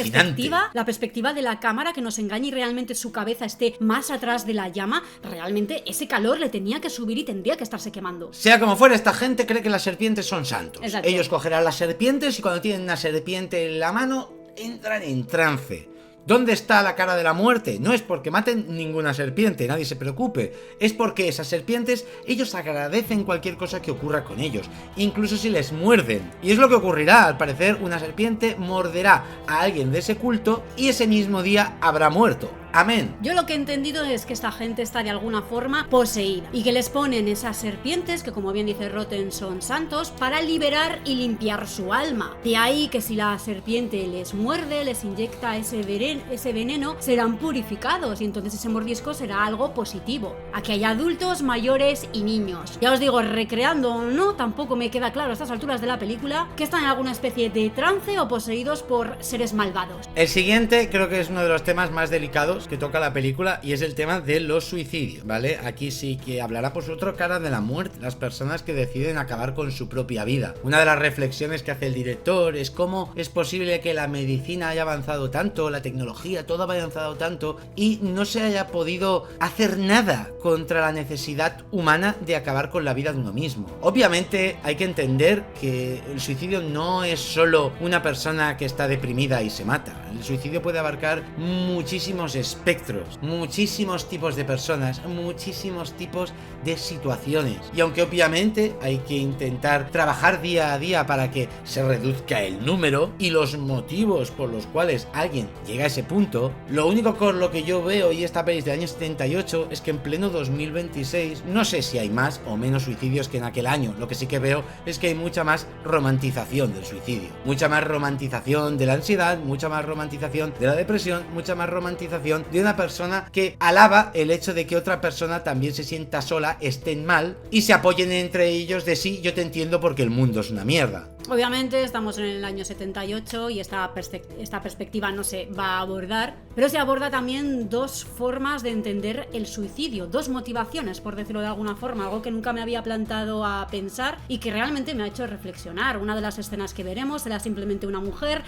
perspectiva de la cámara, que nos engañe y realmente su cabeza esté más atrás de la llama, realmente ese calor le tenía que subir y tendría que estarse quemando. Sea como fuera, esta gente cree que las serpientes son santos. Exacto. Ellos cogerán las serpientes y cuando tienen una serpiente en la mano, entran en trance. ¿Dónde está la cara de la muerte? No es porque maten ninguna serpiente, nadie se preocupe. Es porque esas serpientes, ellos agradecen cualquier cosa que ocurra con ellos, incluso si les muerden. Y es lo que ocurrirá, al parecer una serpiente morderá a alguien de ese culto y ese mismo día habrá muerto. Amén. Yo lo que he entendido es que esta gente está de alguna forma poseída y que les ponen esas serpientes, que como bien dice Rotten son santos, para liberar y limpiar su alma. De ahí que si la serpiente les muerde, les inyecta ese veneno, serán purificados y entonces ese mordisco será algo positivo. Aquí hay adultos, mayores y niños. Ya os digo, recreando o no, tampoco me queda claro a estas alturas de la película que están en alguna especie de trance o poseídos por seres malvados. El siguiente creo que es uno de los temas más delicados que toca la película y es el tema de los suicidios, ¿vale? Aquí sí que hablará por su otra cara de la muerte, las personas que deciden acabar con su propia vida. Una de las reflexiones que hace el director es cómo es posible que la medicina haya avanzado tanto, la tecnología, todo haya avanzado tanto y no se haya podido hacer nada contra la necesidad humana de acabar con la vida de uno mismo. Obviamente hay que entender que el suicidio no es solo una persona que está deprimida y se mata. El suicidio puede abarcar muchísimos espectros, muchísimos tipos de personas, muchísimos tipos de situaciones. Y aunque obviamente hay que intentar trabajar día a día para que se reduzca el número y los motivos por los cuales alguien llega a ese punto, lo único con lo que yo veo y esta peli del año 78 es que en pleno 2026 no sé si hay más o menos suicidios que en aquel año. Lo que sí que veo es que hay mucha más romantización del suicidio, mucha más romantización de la ansiedad, mucha más romantización de la depresión, mucha más romantización de una persona que alaba el hecho de que otra persona también se sienta sola, estén mal y se apoyen entre ellos de sí, yo te entiendo porque el mundo es una mierda. Obviamente estamos en el año 78 y esta perspectiva no se va a abordar, pero se aborda también dos formas de entender el suicidio, dos motivaciones, por decirlo de alguna forma, algo que nunca me había plantado a pensar y que realmente me ha hecho reflexionar. Una de las escenas que veremos será simplemente una mujer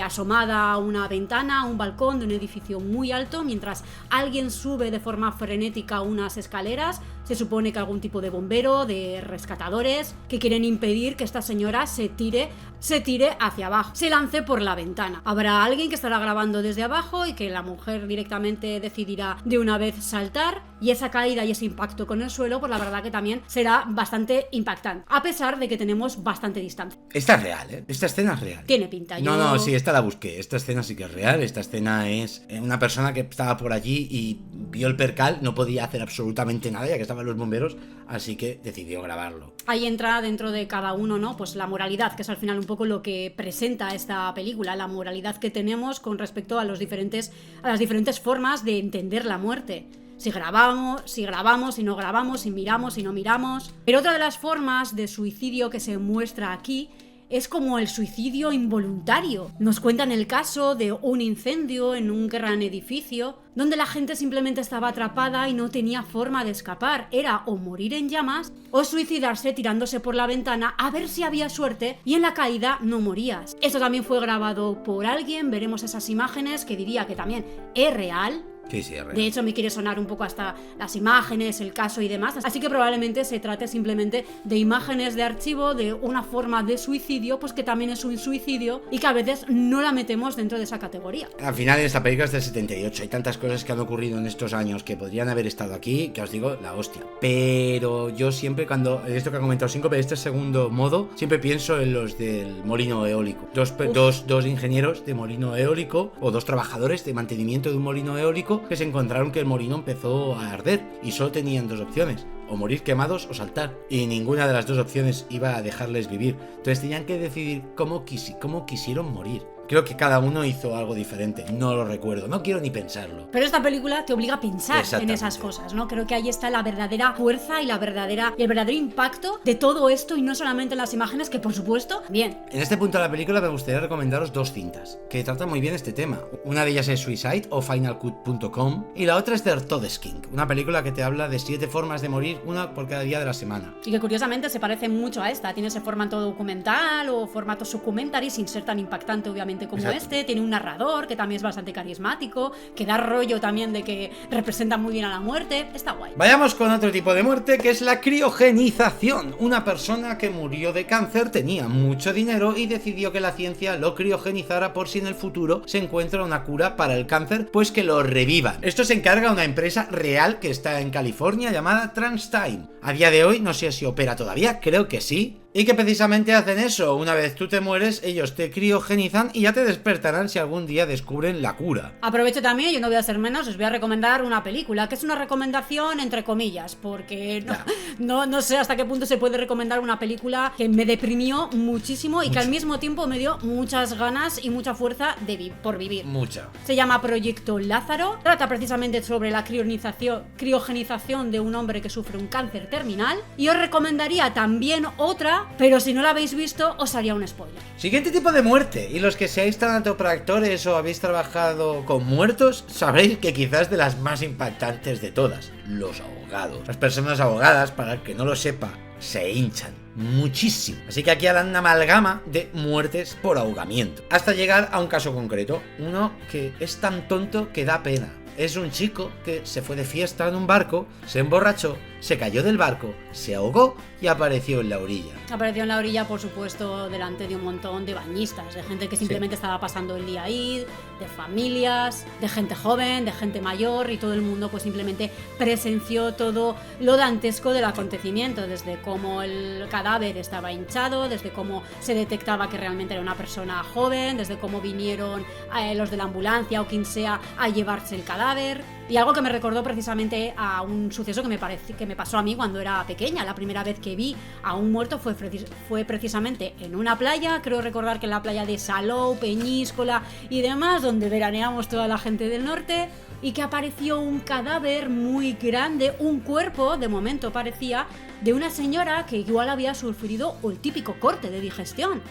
asomada a una ventana, a un balcón de un edificio muy alto, mientras alguien sube de forma frenética unas escaleras. Se supone que algún tipo de bombero, de rescatadores, que quieren impedir que esta señora se tire hacia abajo, se lance por la ventana. Habrá alguien que estará grabando desde abajo y que la mujer directamente decidirá de una vez saltar, y esa caída y ese impacto con el suelo, pues la verdad que también será bastante impactante, a pesar de que tenemos bastante distancia. Esta es real, ¿eh? Esta escena es real. Tiene pinta. No, sí, esta la busqué. Esta escena sí que es real. Esta escena es una persona que estaba por allí y vio el percal, no podía hacer absolutamente nada ya que estaban los bomberos, así que decidió grabarlo. Ahí entra dentro de cada uno, ¿no? Pues la moralidad, que es al final un poco lo que presenta esta película, la moralidad que tenemos con respecto a las diferentes formas de entender la muerte. Si grabamos, si no grabamos, si miramos, si no miramos. Pero otra de las formas de suicidio que se muestra aquí es como el suicidio involuntario. Nos cuentan el caso de un incendio en un gran edificio donde la gente simplemente estaba atrapada y no tenía forma de escapar. Era o morir en llamas o suicidarse tirándose por la ventana a ver si había suerte y en la caída no morías. Esto también fue grabado por alguien, veremos esas imágenes que diría que también es real. Sí, es real. De hecho, me quiere sonar un poco hasta las imágenes, el caso y demás. Así que probablemente se trate simplemente de imágenes de archivo, de una forma de suicidio, pues que también es un suicidio y que a veces no la metemos dentro de esa categoría. Al final, esta película es del 78. Hay tantas cosas que han ocurrido en estos años que podrían haber estado aquí, que os digo, la hostia. Pero yo siempre, cuando esto que ha comentado Síncope, este segundo modo, siempre pienso en los del molino eólico. Dos ingenieros de molino eólico o dos trabajadores de mantenimiento de un molino eólico que se encontraron que el molino empezó a arder y solo tenían dos opciones: o morir quemados o saltar, y ninguna de las dos opciones iba a dejarles vivir. Entonces tenían que decidir cómo quisieron morir. Creo que cada uno hizo algo diferente, no lo recuerdo, no quiero ni pensarlo. Pero esta película te obliga a pensar en esas cosas, ¿no? Creo que ahí está la verdadera fuerza y el verdadero impacto de todo esto, y no solamente en las imágenes, que por supuesto, bien. En este punto de la película me gustaría recomendaros dos cintas que tratan muy bien este tema. Una de ellas es Suicide o finalcut.com y la otra es The Todesking, una película que te habla de 7 formas de morir, una por cada día de la semana. Y que curiosamente se parece mucho a esta, tiene ese formato documental o formato documentary sin ser tan impactante obviamente como este, tiene un narrador que también es bastante carismático, que da rollo también de que representa muy bien a la muerte, está guay. Vayamos con otro tipo de muerte, que es la criogenización. Una persona que murió de cáncer, tenía mucho dinero y decidió que la ciencia lo criogenizara por si en el futuro se encuentra una cura para el cáncer, pues que lo revivan. Esto se encarga una empresa real que está en California llamada TransTime. A día de hoy no sé si opera todavía, creo que sí. Y que precisamente hacen eso: una vez tú te mueres, ellos te criogenizan y ya te despertarán si algún día descubren la cura. Aprovecho también, yo no voy a ser menos, os voy a recomendar una película, que es una recomendación entre comillas, porque no sé hasta qué punto se puede recomendar una película que me deprimió muchísimo y que al mismo tiempo me dio muchas ganas y mucha fuerza por vivir. Mucha. Se llama Proyecto Lázaro, trata precisamente sobre la criogenización de un hombre que sufre un cáncer terminal, y os recomendaría también otra, pero si no la habéis visto os haría un spoiler. Siguiente tipo de muerte, y los que seáis tanatopractores o habéis trabajado con muertos sabréis que quizás de las más impactantes de todas: los ahogados. Las personas ahogadas, para el que no lo sepa, se hinchan muchísimo. Así que aquí harán una amalgama de muertes por ahogamiento, hasta llegar a un caso concreto, uno que es tan tonto que da pena. Es un chico que se fue de fiesta en un barco, se emborrachó, se cayó del barco, se ahogó y apareció en la orilla. Apareció en la orilla, por supuesto, delante de un montón de bañistas, de gente que simplemente estaba pasando el día ahí, de familias, de gente joven, de gente mayor, y todo el mundo pues simplemente presenció todo lo dantesco del acontecimiento, desde cómo el cadáver estaba hinchado, desde cómo se detectaba que realmente era una persona joven, desde cómo vinieron los de la ambulancia o quien sea a llevarse el cadáver. Y algo que me recordó precisamente a un suceso que me pasó a mí cuando era pequeña. La primera vez que vi a un muerto fue precisamente en una playa, creo recordar que en la playa de Salou, Peñíscola y demás, donde veraneamos toda la gente del norte, y que apareció un cadáver muy grande, un cuerpo, de momento parecía, de una señora que igual había sufrido el típico corte de digestión.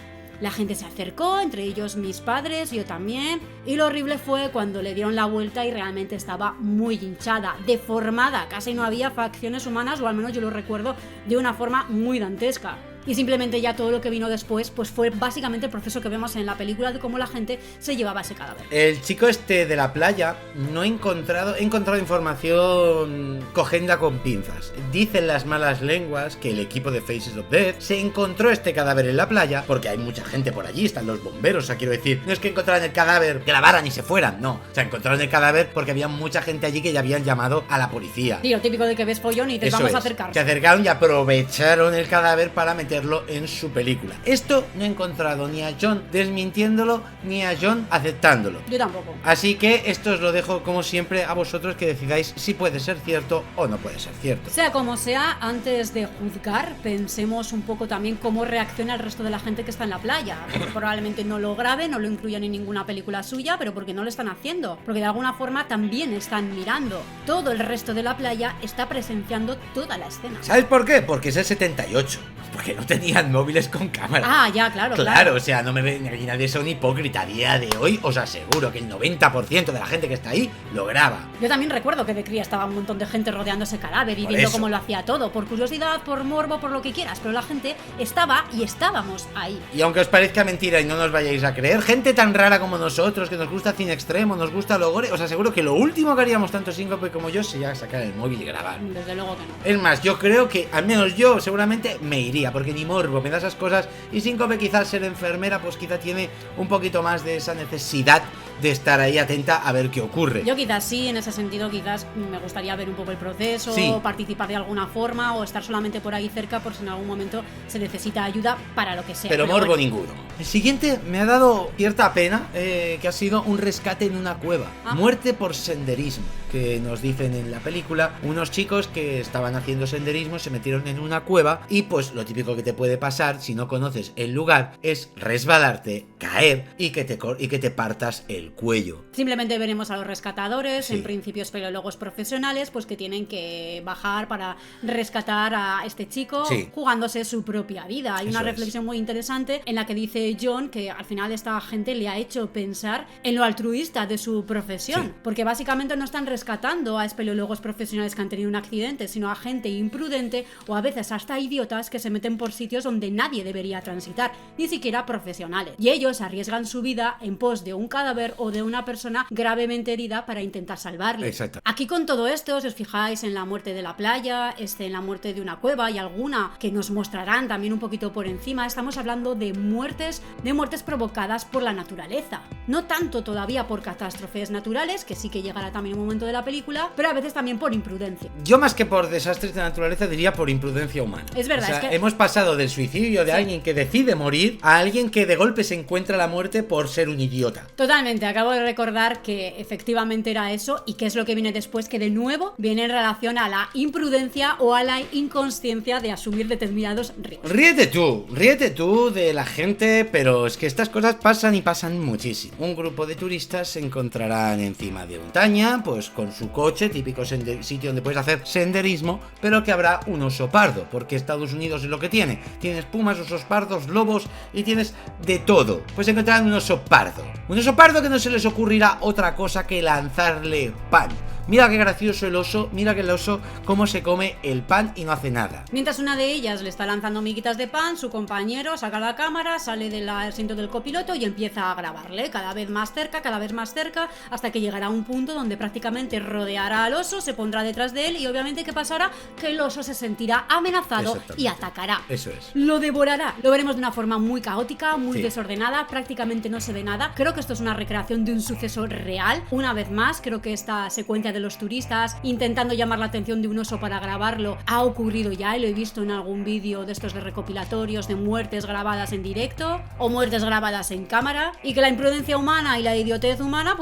La gente se acercó, entre ellos mis padres, yo también, y lo horrible fue cuando le dieron la vuelta y realmente estaba muy hinchada, deformada, casi no había facciones humanas, o al menos yo lo recuerdo de una forma muy dantesca. Y simplemente ya todo lo que vino después pues fue básicamente el proceso que vemos en la película de cómo la gente se llevaba ese cadáver. El chico este de la playa, he encontrado información cogenda con pinzas. Dicen las malas lenguas que el equipo de Faces of Death se encontró este cadáver en la playa, porque hay mucha gente por allí, están los bomberos, o sea, quiero decir, no es que encontraran el cadáver, grabaran y se fueran, no. O sea, encontraron el cadáver porque había mucha gente allí que ya habían llamado a la policía. Sí, lo típico de que ves follón y te vamos a acercar. Se acercaron y aprovecharon el cadáver para meterlo en su película. Esto no he encontrado ni a John desmintiéndolo ni a John aceptándolo. Yo tampoco. Así que esto os lo dejo como siempre a vosotros, que decidáis si puede ser cierto o no puede ser cierto. Sea como sea, antes de juzgar, pensemos un poco también cómo reacciona el resto de la gente que está en la playa. Porque probablemente no lo graben, no lo incluyan en ninguna película suya, pero porque no lo están haciendo. Porque de alguna forma también están mirando. Todo el resto de la playa está presenciando toda la escena. ¿Sabes por qué? Porque es el 78. Porque no tenían móviles con cámara. Ah, ya, claro. Claro, o sea, no me ven aquí nadie son hipócrita. A día de hoy os aseguro que el 90% de la gente que está ahí lo graba. Yo también recuerdo que de cría estaba un montón de gente rodeando ese cadáver y Por viendo eso. cómo lo hacía todo, por curiosidad, por morbo, por lo que quieras, pero la gente estaba y estábamos ahí. Y aunque os parezca mentira y no nos vayáis a creer, gente tan rara como nosotros, que nos gusta cine extremo, nos gusta lo gore, os aseguro que lo último que haríamos tanto Síncope como yo sería sacar el móvil y grabar. Desde luego que no. Es más, yo creo que, al menos yo, seguramente me iría, porque ni morbo me da esas cosas, y Síncope quizás ser enfermera, pues quizá tiene un poquito más de esa necesidad de estar ahí atenta a ver qué ocurre. Yo quizás sí, en ese sentido quizás me gustaría ver un poco el proceso, Sí. participar de alguna forma o estar solamente por ahí cerca por si en algún momento se necesita ayuda para lo que sea. Pero morbo bueno. ninguno. El siguiente me ha dado cierta pena, que ha sido un rescate en una cueva. Ah. Muerte por senderismo, que nos dicen en la película. Unos chicos que estaban haciendo senderismo se metieron en una cueva y pues lo típico que te puede pasar si no conoces el lugar es resbalarte, caer y que te partas el cuello. Simplemente veremos a los rescatadores, Sí. en principio espeleólogos profesionales, pues que tienen que bajar para rescatar a este chico Sí. jugándose su propia vida. Hay una Eso es. reflexión muy interesante en la que dice John que al final esta gente le ha hecho pensar en lo altruista de su profesión, Sí. porque básicamente no están rescatando a espeleólogos profesionales que han tenido un accidente, sino a gente imprudente o a veces hasta idiotas que se meten por sitios donde nadie debería transitar, ni siquiera profesionales. Y ellos arriesgan su vida en pos de un cadáver o de una persona gravemente herida para intentar salvarle. Exacto. Aquí con todo esto, si os fijáis en la muerte de la playa, en la muerte de una cueva y alguna que nos mostrarán también un poquito por encima, estamos hablando de muertes provocadas por la naturaleza. No tanto todavía por catástrofes naturales, que sí que llegará también un momento de la película, pero a veces también por imprudencia. Yo más que por desastres de naturaleza diría por imprudencia humana. Es verdad, O sea, es que- hemos pasado del suicidio de Sí. alguien que decide morir a alguien que de golpe se encuentra la muerte por ser un idiota. Totalmente, acabo de recordar que efectivamente era eso y que es lo que viene después, que de nuevo viene en relación a la imprudencia o a la inconsciencia de asumir determinados riesgos. Ríete tú de la gente, pero es que estas cosas pasan y pasan muchísimo. Un grupo de turistas se encontrarán encima de montaña, pues con su coche, típico sitio donde puedes hacer senderismo, pero que habrá un oso pardo, porque Estados Unidos es lo que tiene. Tienes pumas, osos pardos, lobos y tienes de todo. Pues encontrarán un oso pardo. Un oso pardo que no se les ocurrirá otra cosa que lanzarle pan. Mira qué gracioso el oso, mira que el oso cómo se come el pan y no hace nada. Mientras una de ellas le está lanzando miguitas de pan, su compañero saca la cámara, sale del asiento del copiloto y empieza a grabarle cada vez más cerca, hasta que llegará a un punto donde prácticamente rodeará al oso, se pondrá detrás de él y obviamente ¿qué pasará? Que el oso se sentirá amenazado Exactamente. y atacará. Eso es. Lo devorará. Lo veremos de una forma muy caótica, muy Sí. desordenada, prácticamente no se ve nada. Creo que esto es una recreación de un suceso real. Una vez más, creo que esta secuencia de los turistas intentando llamar la atención de un oso para grabarlo ha ocurrido ya y lo he visto en algún vídeo de estos de recopilatorios de muertes grabadas en directo o muertes grabadas en cámara, y que la imprudencia humana y la idiotez humana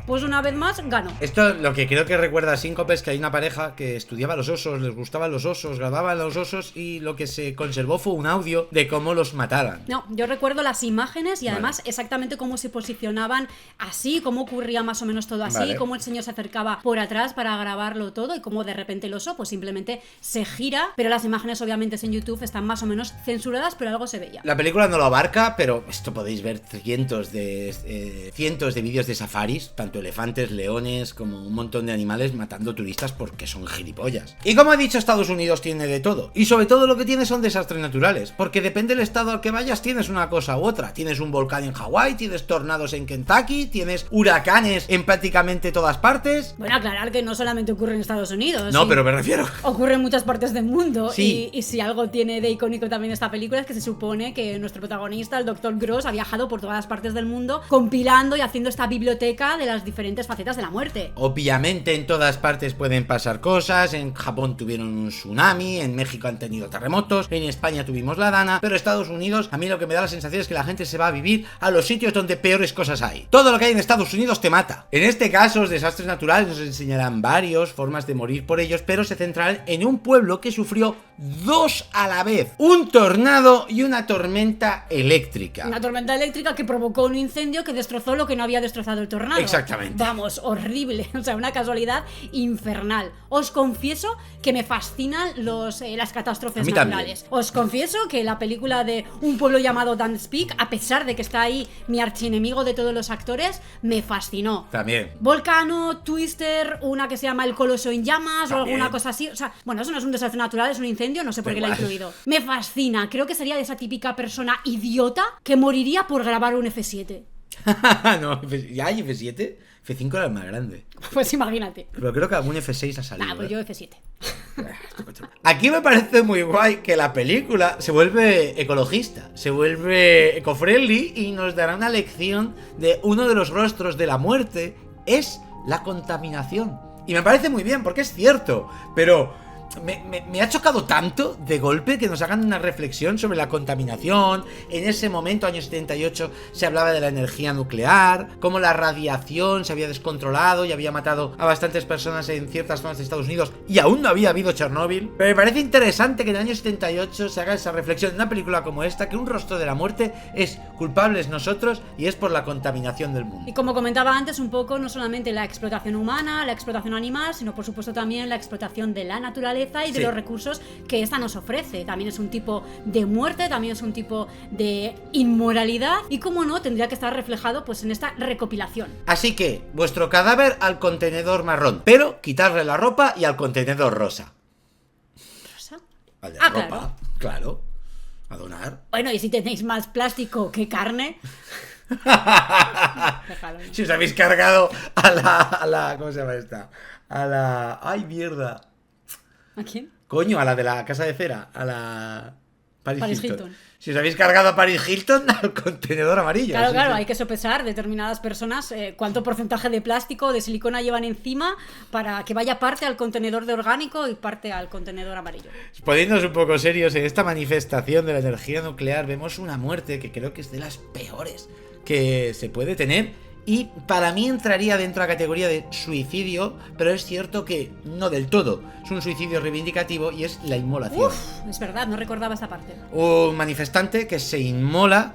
pues una vez más ganó. Esto lo que creo que recuerda a Síncope es que hay una pareja que estudiaba los osos, les gustaban los osos, grababan los osos y lo que se conservó fue un audio de cómo los mataban. No, yo recuerdo las imágenes y Vale. además exactamente cómo se posicionaban así, cómo ocurría más o menos todo así, Vale. cómo el señor se acercaba por atrás para grabarlo todo y cómo de repente el oso pues simplemente se gira, pero las imágenes obviamente en YouTube están más o menos censuradas, pero algo se veía. La película no lo abarca, pero esto podéis ver cientos de vídeos de safaris, tanto elefantes, leones, como un montón de animales matando turistas porque son gilipollas. Y como he dicho, Estados Unidos tiene de todo. Y sobre todo lo que tiene son desastres naturales, porque depende del estado al que vayas, tienes una cosa u otra. Tienes un volcán en Hawái, tienes tornados en Kentucky, tienes huracanes en prácticamente todas partes. Bueno, aclarar que no solamente ocurre en Estados Unidos. No, sí. pero me refiero... Ocurre en muchas partes del mundo. Sí. Y si algo tiene de icónico también esta película es que se supone que nuestro protagonista, el Dr. Gross, ha viajado por todas las partes del mundo compilando y haciendo esta biblioteca de las diferentes facetas de la muerte. Obviamente en todas partes pueden pasar cosas, en Japón tuvieron un tsunami, en México han tenido terremotos, en España tuvimos la Dana, pero Estados Unidos, a mí lo que me da la sensación es que la gente se va a vivir a los sitios donde peores cosas hay. Todo lo que hay en Estados Unidos te mata. En este caso, los desastres naturales, no sé enseñarán varios, formas de morir por ellos, pero se centrarán en un pueblo que sufrió 2 a la vez: un tornado y una tormenta eléctrica. Una tormenta eléctrica que provocó un incendio que destrozó lo que no había destrozado el tornado. Exactamente. Vamos, horrible. O sea, una casualidad infernal. Os confieso que me fascinan las catástrofes naturales. También. Os confieso que la película de Un pueblo llamado Dan's Peak, a pesar de que está ahí mi archienemigo de todos los actores, me fascinó. También. Volcano, Twister, una que se llama El Coloso en Llamas o alguna cosa así. O sea, bueno, eso no es un desastre natural, es un incendio, no sé por qué lo he incluido. Me fascina, creo que sería de esa típica persona idiota que moriría por grabar un F7. No, ¿ya hay F7? F5 era el más grande. Pues imagínate. Pero creo que algún F6 ha salido. Nah, pues yo F7. Aquí me parece muy guay que la película se vuelve ecologista, se vuelve eco-friendly y nos dará una lección de uno de los rostros de la muerte es la contaminación. Y me parece muy bien, porque es cierto, pero me ha chocado tanto de golpe que nos hagan una reflexión sobre la contaminación. En ese momento, año 78, se hablaba de la energía nuclear, cómo la radiación se había descontrolado y había matado a bastantes personas en ciertas zonas de Estados Unidos y aún no había habido Chernóbil. Pero me parece interesante que en el año 78 se haga esa reflexión en una película como esta, que un rostro de la muerte es culpables nosotros y es por la contaminación del mundo. Y como comentaba antes, un poco no solamente la explotación humana, la explotación animal, sino por supuesto también la explotación de la naturaleza y de los recursos que esta nos ofrece. También es un tipo de muerte, también es un tipo de inmoralidad y, como no, tendría que estar reflejado pues en esta recopilación. Así que, vuestro cadáver al contenedor marrón, pero quitarle la ropa y al contenedor rosa. ¿Rosa? Al de la ropa, claro. claro. A donar. Bueno, y si tenéis más plástico que carne... Déjalo, ¿no? Si os habéis cargado a la ¿cómo se llama esta? ¡Ay, mierda! ¿A quién? Coño, a la de la casa de cera, a la Paris Hilton. Si os habéis cargado a Paris Hilton, al contenedor amarillo. Claro, sí, claro, sí. hay que sopesar determinadas personas cuánto porcentaje de plástico, de silicona llevan encima para que vaya parte al contenedor de orgánico y parte al contenedor amarillo. Poniéndonos un poco serios, en esta manifestación de la energía nuclear vemos una muerte que creo que es de las peores que se puede tener. Y para mí entraría dentro de la categoría de suicidio, pero es cierto que no del todo. Es un suicidio reivindicativo y es la inmolación. Es verdad, no recordaba esta parte. Un manifestante que se inmola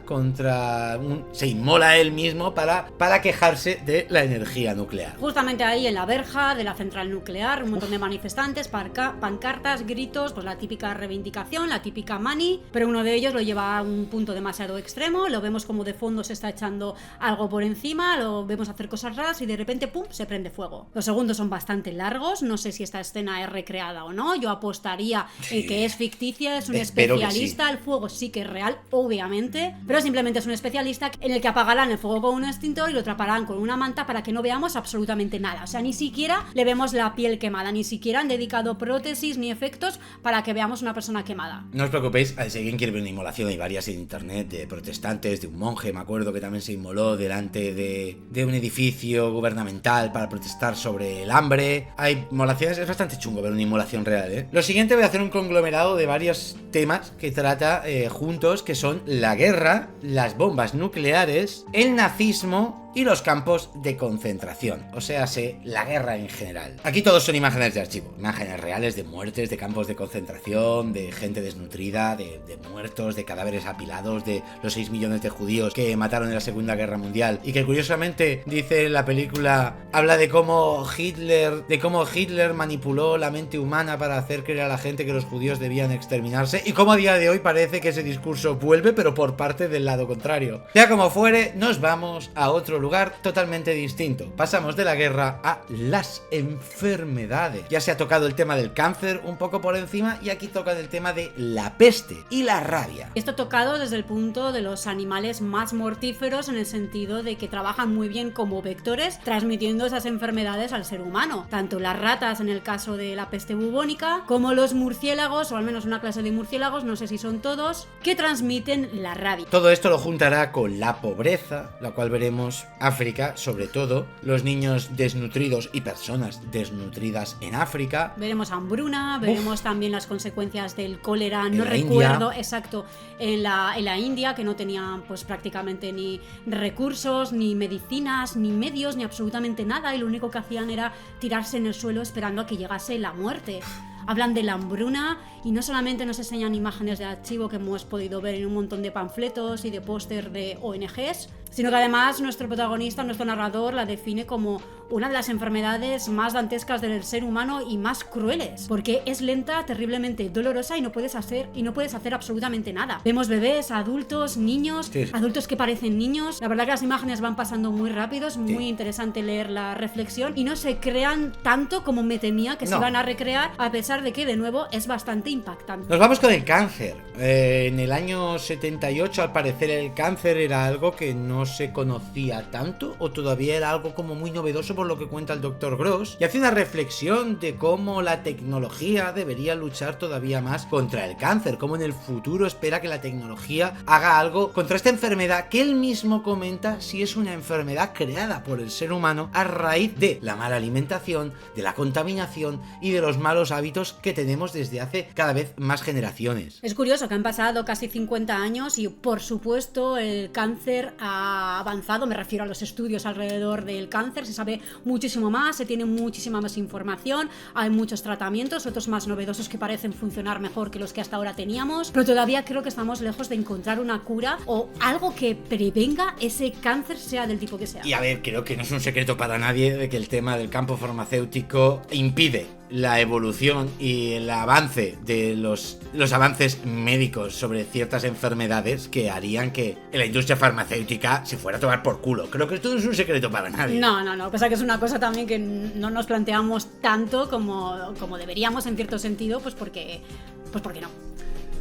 se inmola él mismo para quejarse de la energía nuclear. Justamente ahí en la verja de la central nuclear, un montón de manifestantes, pancartas, gritos, pues la típica reivindicación, la típica mani, pero uno de ellos lo lleva a un punto demasiado extremo, lo vemos como de fondo se está echando algo por encima, lo vemos hacer cosas raras y de repente, ¡pum!, se prende fuego. Los segundos son bastante largos, no sé si esta escena es recreada o no, yo apostaría en que es ficticia, es un especialista, sí. El fuego sí que es real, obviamente, pero simplemente es un especialista en el que apagarán el fuego con un extintor y lo atraparán con una manta para que no veamos absolutamente nada, o sea, ni siquiera le vemos la piel quemada, ni siquiera han dedicado prótesis ni efectos para que veamos una persona quemada. No os preocupéis, si alguien quiere ver una inmolación, hay varias en internet de protestantes, de un monje, me acuerdo, que también se inmoló delante de un edificio gubernamental para protestar sobre el hambre. Hay inmolaciones, es bastante chungo ver una inmolación real, ¿eh? Lo siguiente, voy a hacer un conglomerado de varios temas que trata juntos, que son la guerra, las bombas nucleares, el nazismo y los campos de concentración, o sea, la guerra en general. Aquí todos son imágenes de archivo, imágenes reales de muertes, de campos de concentración, de gente desnutrida, de muertos, de cadáveres apilados, de los 6 millones de judíos que mataron en la Segunda Guerra Mundial y que curiosamente, dice la película, habla de cómo Hitler manipuló la mente humana para hacer creer a la gente que los judíos debían exterminarse, y cómo a día de hoy parece que ese discurso vuelve, pero por parte del lado contrario. Ya como fuere, nos vamos a otro lugar totalmente distinto. Pasamos de la guerra a las enfermedades. Ya se ha tocado el tema del cáncer un poco por encima y aquí tocan el tema de la peste y la rabia. Esto tocado desde el punto de los animales más mortíferos, en el sentido de que trabajan muy bien como vectores transmitiendo esas enfermedades al ser humano. Tanto las ratas en el caso de la peste bubónica como los murciélagos, o al menos una clase de murciélagos, no sé si son todos, que transmiten la rabia. Todo esto lo juntará con la pobreza, la cual veremos África, sobre todo, los niños desnutridos y personas desnutridas en África. Veremos hambruna, veremos también las consecuencias del cólera, no India. recuerdo exacto, en la India, que no tenían pues prácticamente ni recursos, ni medicinas, ni medios, ni absolutamente nada, y lo único que hacían era tirarse en el suelo esperando a que llegase la muerte. Hablan de la hambruna y no solamente nos enseñan imágenes de archivo que hemos podido ver en un montón de panfletos y de póster de ONGs, sino que además nuestro protagonista, nuestro narrador, la define como una de las enfermedades más dantescas del ser humano y más crueles, porque es lenta, terriblemente dolorosa y no puedes hacer absolutamente nada. Vemos bebés, adultos, niños, sí. Adultos que parecen niños. La verdad que las imágenes van pasando muy rápido, es muy interesante leer la reflexión y no se crean tanto como me temía que se iban a recrear, a pesar de que de nuevo es bastante impactante. Nos vamos con el cáncer. En el año 78 al parecer el cáncer era algo que no se conocía tanto, o todavía era algo como muy novedoso por lo que cuenta el Dr. Gross, y hace una reflexión de cómo la tecnología debería luchar todavía más contra el cáncer, cómo en el futuro espera que la tecnología haga algo contra esta enfermedad que él mismo comenta si es una enfermedad creada por el ser humano a raíz de la mala alimentación, de la contaminación y de los malos hábitos que tenemos desde hace cada vez más generaciones. Es curioso que han pasado casi 50 años y por supuesto el cáncer ha avanzado, me refiero a los estudios alrededor del cáncer, se sabe muchísimo más, se tiene muchísima más información, hay muchos tratamientos, otros más novedosos que parecen funcionar mejor que los que hasta ahora teníamos, pero todavía creo que estamos lejos de encontrar una cura o algo que prevenga ese cáncer, sea del tipo que sea. Y a ver, creo que no es un secreto para nadie de que el tema del campo farmacéutico impide la evolución y el avance de los avances médicos sobre ciertas enfermedades que harían que la industria farmacéutica se fuera a tomar por culo. Creo que esto no es un secreto para nadie. No, pasa que es una cosa también que no nos planteamos tanto como deberíamos en cierto sentido, pues porque no.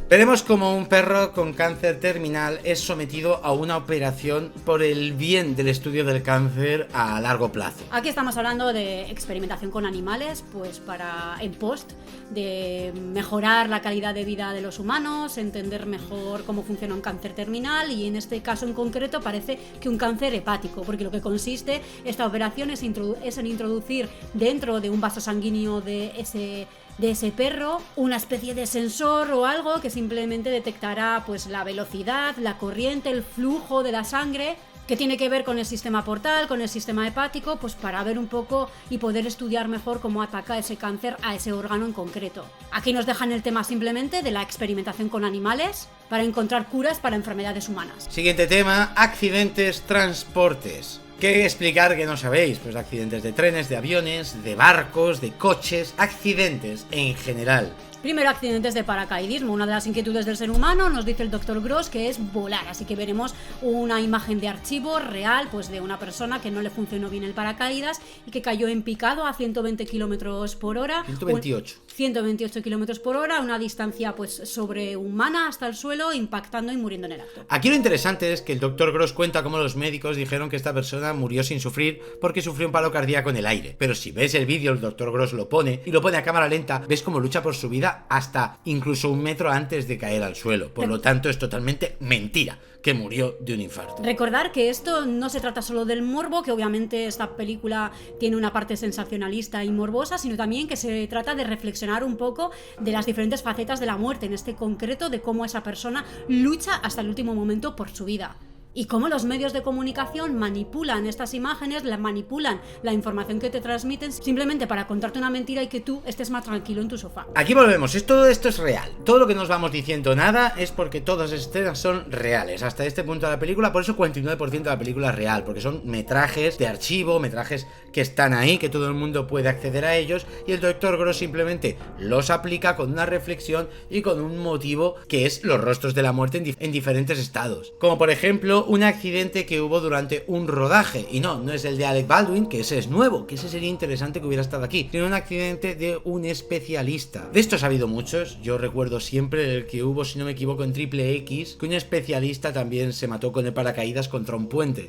Veremos cómo un perro con cáncer terminal es sometido a una operación por el bien del estudio del cáncer a largo plazo. Aquí estamos hablando de experimentación con animales, pues para en post de mejorar la calidad de vida de los humanos, entender mejor cómo funciona un cáncer terminal y en este caso en concreto parece que un cáncer hepático, porque lo que consiste esta operación es en introducir dentro de un vaso sanguíneo de ese perro una especie de sensor o algo que simplemente detectará pues la velocidad, la corriente, el flujo de la sangre que tiene que ver con el sistema portal, con el sistema hepático, pues para ver un poco y poder estudiar mejor cómo ataca ese cáncer a ese órgano en concreto. Aquí nos dejan el tema simplemente de la experimentación con animales para encontrar curas para enfermedades humanas. Siguiente tema, accidentes, transportes. ¿Qué explicar que no sabéis? Pues accidentes de trenes, de aviones, de barcos, de coches, accidentes en general. Primero, accidentes de paracaidismo. Una de las inquietudes del ser humano, nos dice el Dr. Gross, que es volar. Así que veremos una imagen de archivo real, pues de una persona que no le funcionó bien el paracaídas y que cayó en picado a 120 km por hora. 128. 128 km por hora, una distancia pues sobrehumana hasta el suelo, impactando y muriendo en el acto. Aquí lo interesante es que el Dr. Gross cuenta cómo los médicos dijeron que esta persona murió sin sufrir porque sufrió un paro cardíaco en el aire. Pero si ves el vídeo, el Dr. Gross lo pone y lo pone a cámara lenta, ves cómo lucha por su vida hasta incluso un metro antes de caer al suelo. Por lo tanto, es totalmente mentira que murió de un infarto. Recordar que esto no se trata solo del morbo, que obviamente esta película tiene una parte sensacionalista y morbosa, sino también que se trata de reflexionar un poco de las diferentes facetas de la muerte, en este concreto de cómo esa persona lucha hasta el último momento por su vida. Y cómo los medios de comunicación manipulan estas imágenes, manipulan la información que te transmiten simplemente para contarte una mentira y que tú estés más tranquilo en tu sofá. Aquí volvemos, todo esto es real. Todo lo que nos vamos diciendo nada es porque todas las escenas son reales. Hasta este punto de la película, por eso 49% de la película es real, porque son metrajes de archivo, metrajes que están ahí, que todo el mundo puede acceder a ellos, y el Dr. Gross simplemente los aplica con una reflexión y con un motivo que es los rostros de la muerte en diferentes estados. Como por ejemplo, un accidente que hubo durante un rodaje, y no es el de Alec Baldwin, que ese es nuevo, que ese sería interesante que hubiera estado aquí, sino un accidente de un especialista. De estos ha habido muchos. Yo recuerdo siempre el que hubo, si no me equivoco, en Triple X, que un especialista también se mató con el paracaídas contra un puente,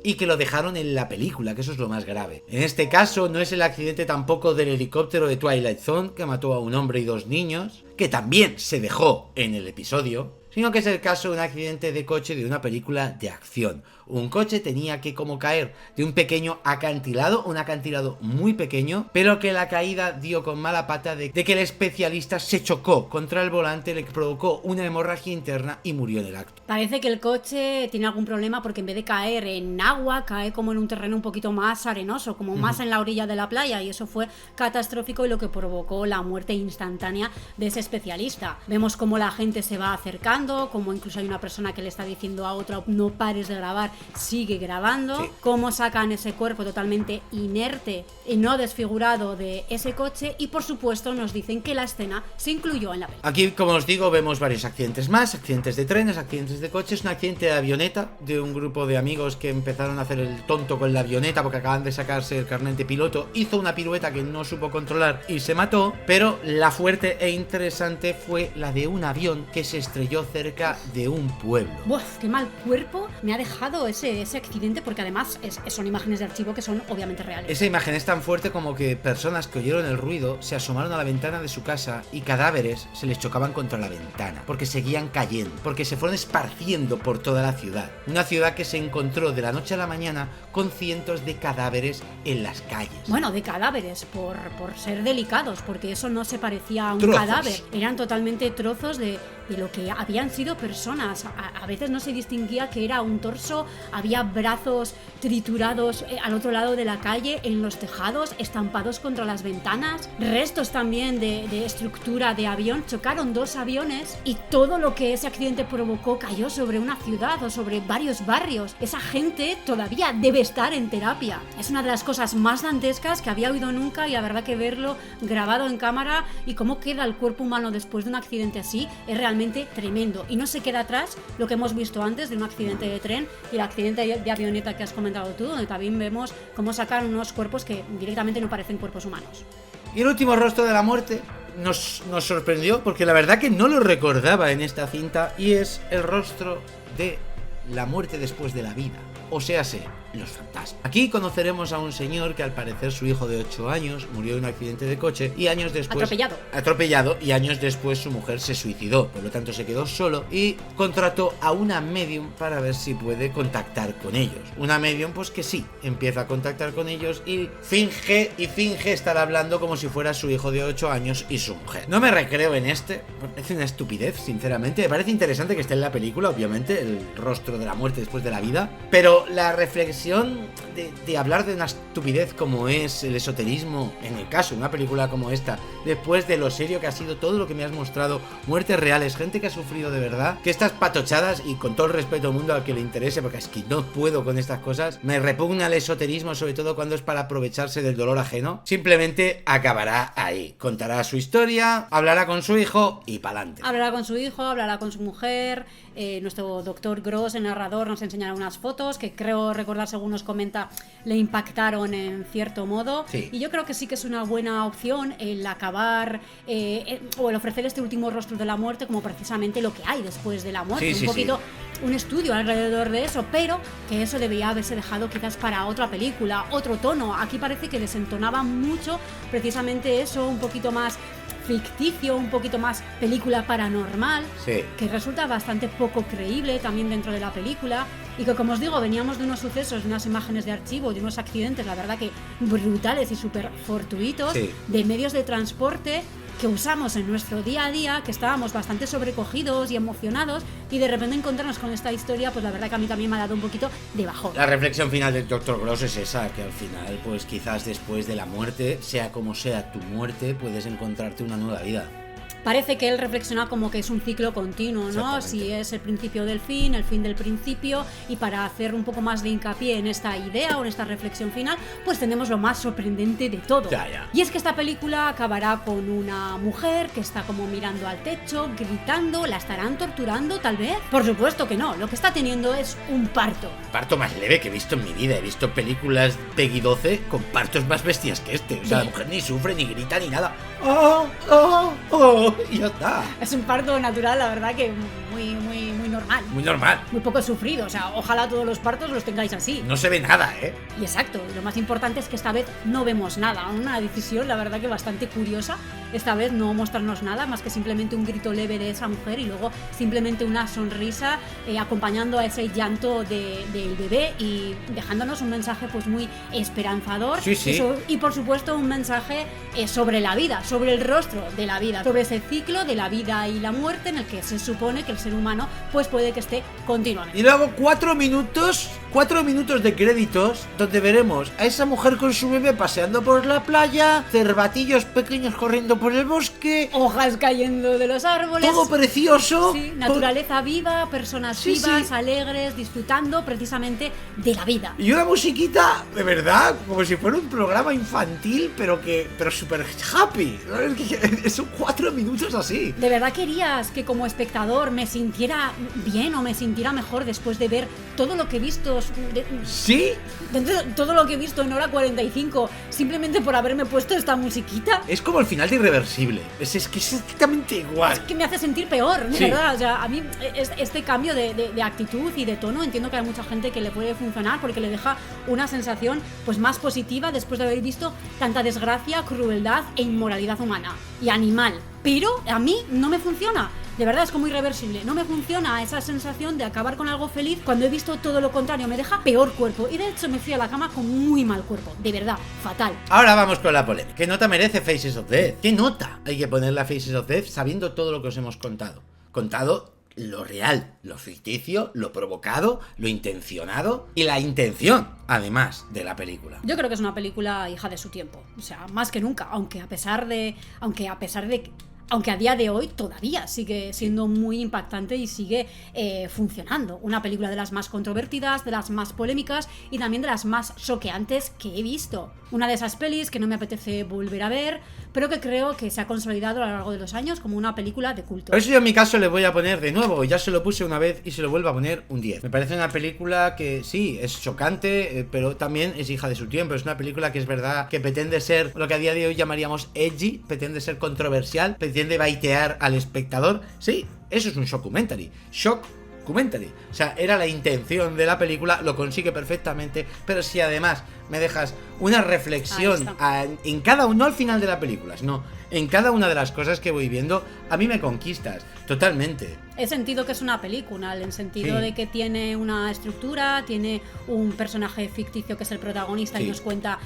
y que lo dejaron en la película, que eso es lo más grave. En este caso no es el accidente tampoco del helicóptero de Twilight Zone, que mató a un hombre y 2 niños, que también se dejó en el episodio, sino que es el caso de un accidente de coche de una película de acción. Un coche tenía que como caer de un pequeño acantilado, un acantilado muy pequeño, pero que la caída dio con mala pata de que el especialista se chocó contra el volante, le provocó una hemorragia interna y murió en el acto. Parece que el coche tiene algún problema porque en vez de caer en agua, cae como en un terreno un poquito más arenoso, como más en la orilla de la playa, y eso fue catastrófico y lo que provocó la muerte instantánea de ese especialista. Vemos cómo la gente se va acercando, como incluso hay una persona que le está diciendo a otra no pares de grabar, sigue grabando, sí. Cómo sacan ese cuerpo totalmente inerte y no desfigurado de ese coche, y por supuesto nos dicen que la escena se incluyó en la película. Aquí, como os digo, vemos varios accidentes más, accidentes de trenes, accidentes de coches, un accidente de avioneta de un grupo de amigos que empezaron a hacer el tonto con la avioneta porque acaban de sacarse el carnet de piloto, hizo una pirueta que no supo controlar y se mató, pero la fuerte e interesante fue la de un avión que se estrelló cerca de un pueblo. ¡Buf! ¡Qué mal cuerpo me ha dejado ese accidente! Porque además son imágenes de archivo que son obviamente reales. Esa imagen es tan fuerte como que personas que oyeron el ruido se asomaron a la ventana de su casa y cadáveres se les chocaban contra la ventana porque seguían cayendo, porque se fueron esparciendo por toda la ciudad. Una ciudad que se encontró de la noche a la mañana con cientos de cadáveres en las calles. Bueno, de cadáveres, por ser delicados, porque eso no se parecía a un trozos. Cadáver. Eran totalmente trozos de lo que habían sido personas. A veces no se distinguía que era un torso, había brazos triturados al otro lado de la calle, en los tejados, estampados contra las ventanas, restos también de estructura de avión. Chocaron 2 aviones y todo lo que ese accidente provocó cayó sobre una ciudad o sobre varios barrios. Esa gente todavía debe estar en terapia. Es una de las cosas más dantescas que había oído nunca, y la verdad que verlo grabado en cámara y cómo queda el cuerpo humano después de un accidente así es realmente tremendo. Y no se queda atrás lo que hemos visto antes de un accidente de tren y el accidente de avioneta que has comentado tú, donde también vemos cómo sacan unos cuerpos que directamente no parecen cuerpos humanos. Y el último rostro de la muerte nos sorprendió porque la verdad que no lo recordaba en esta cinta, y es el rostro de la muerte después de la vida, o sea, los fantasmas. Aquí conoceremos a un señor que al parecer su hijo de 8 años murió en un accidente de coche y años después... Atropellado, y años después su mujer se suicidó, por lo tanto se quedó solo y contrató a una medium para ver si puede contactar con ellos. Una medium pues que sí, empieza a contactar con ellos y finge estar hablando como si fuera su hijo de 8 años y su mujer. No me recreo en parece una estupidez, sinceramente. Me parece interesante que esté en la película, obviamente, el rostro de la muerte después de la vida, pero la reflexión de hablar de una estupidez como es el esoterismo, en el caso de una película como esta, después de lo serio que ha sido todo lo que me has mostrado, muertes reales, gente que ha sufrido de verdad, que estas patochadas, y con todo el respeto al mundo al que le interese, porque es que no puedo con estas cosas, me repugna el esoterismo, sobre todo cuando es para aprovecharse del dolor ajeno, simplemente acabará ahí, contará su historia, hablará con su hijo y pa'lante. Hablará con su hijo, hablará con su mujer. Nuestro doctor Gross, el narrador, nos enseñará unas fotos que creo recordar, según nos comenta, le impactaron en cierto modo. Sí. Y yo creo que sí que es una buena opción el acabar o el ofrecer este último rostro de la muerte como precisamente lo que hay después de la muerte. Un poquito un estudio alrededor de eso, pero que eso debería haberse dejado quizás para otra película, otro tono. Aquí parece que desentonaba mucho precisamente eso, un poquito más ficticio, un poquito más película paranormal, sí, que resulta bastante poco creíble también dentro de la película, y que, como os digo, veníamos de unos sucesos, de unas imágenes de archivo, de unos accidentes, la verdad que brutales y súper fortuitos, sí, de medios de transporte que usamos en nuestro día a día, que estábamos bastante sobrecogidos y emocionados, y de repente encontrarnos con esta historia, pues la verdad que a mí también me ha dado un poquito de bajón. La reflexión final del Dr. Gross es esa, que al final, pues quizás después de la muerte, sea como sea tu muerte, puedes encontrarte una nueva vida. Parece que él reflexiona como que es un ciclo continuo, ¿no? Si es el principio del fin, el fin del principio, y para hacer un poco más de hincapié en esta idea o en esta reflexión final, pues tenemos lo más sorprendente de todo. Ya. Y es que esta película acabará con una mujer que está como mirando al techo, gritando. ¿La estarán torturando, tal vez? Por supuesto que no, lo que está teniendo es un parto. Parto más leve que he visto en mi vida. He visto películas Peggy 12 con partos más bestias que este. O sea, la mujer ni sufre, ni grita, ni nada. ¡Oh! Y ya está. Es un parto natural, la verdad que muy normal. Muy normal. Muy poco sufrido, o sea, ojalá todos los partos los tengáis así. No se ve nada, ¿eh? Y exacto, y lo más importante es que esta vez no vemos nada, una decisión la verdad que bastante curiosa, esta vez no mostrarnos nada más que simplemente un grito leve de esa mujer y luego simplemente una sonrisa acompañando a ese llanto del bebé y dejándonos un mensaje pues muy esperanzador. Sí, sí. Y por supuesto un mensaje sobre la vida, sobre el rostro de la vida, sobre ese ciclo de la vida y la muerte en el que se supone que el ser humano pues puede que esté continuamente. Y luego 4 minutos de créditos donde veremos a esa mujer con su bebé paseando por la playa, cervatillos pequeños corriendo por el bosque, hojas cayendo de los árboles, todo precioso. Sí, naturaleza viva, personas vivas, alegres, disfrutando precisamente de la vida. Y una musiquita, de verdad, como si fuera un programa infantil, pero súper happy. Son 4 minutos así. ¿De verdad querías que como espectador me sintiera bien o me sintiera mejor después de ver todo lo que he visto? ¿Sí? Todo lo que he visto en hora 45, simplemente por haberme puesto esta musiquita. Es como el final de Irreversible. Es que es exactamente igual. Es que me hace sentir peor, de verdad. O sea, a mí este cambio de actitud y de tono entiendo que hay mucha gente que le puede funcionar porque le deja una sensación pues más positiva después de haber visto tanta desgracia, crueldad e inmoralidad humana y animal. Pero a mí no me funciona. De verdad es como Irreversible. No me funciona esa sensación de acabar con algo feliz cuando he visto todo lo contrario. Me deja peor cuerpo. Y de hecho me fui a la cama con muy mal cuerpo. De verdad, fatal. Ahora vamos con la polémica. ¿Qué nota merece Faces of Death? ¿Qué nota hay que ponerle a Faces of Death sabiendo todo lo que os hemos contado? Contado lo real, lo ficticio, lo provocado, lo intencionado y la intención, además, de la película. Yo creo que es una película hija de su tiempo. O sea, más que nunca. Aunque a día de hoy todavía sigue siendo muy impactante y sigue funcionando. Una película de las más controvertidas, de las más polémicas y también de las más choqueantes que he visto. Una de esas pelis que no me apetece volver a ver, pero que creo que se ha consolidado a lo largo de los años como una película de culto. Por eso yo en mi caso le voy a poner de nuevo, ya se lo puse una vez y se lo vuelvo a poner un 10. Me parece una película que sí, es chocante, pero también es hija de su tiempo. Es una película que es verdad que pretende ser lo que a día de hoy llamaríamos edgy, pretende ser controversial, pretende baitear al espectador. Sí, eso es un shockumentary. Shockumentary. O sea, era la intención de la película, lo consigue perfectamente, pero si además me dejas una reflexión en cada uno, no al final de la película, sino en cada una de las cosas que voy viendo, a mí me conquistas totalmente. He sentido que es una película, en el sentido de que tiene una estructura, tiene un personaje ficticio que es el protagonista y nos cuenta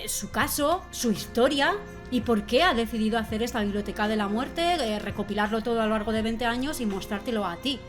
su caso, su historia y por qué ha decidido hacer esta biblioteca de la muerte, recopilarlo todo a lo largo de 20 años y mostrártelo a ti.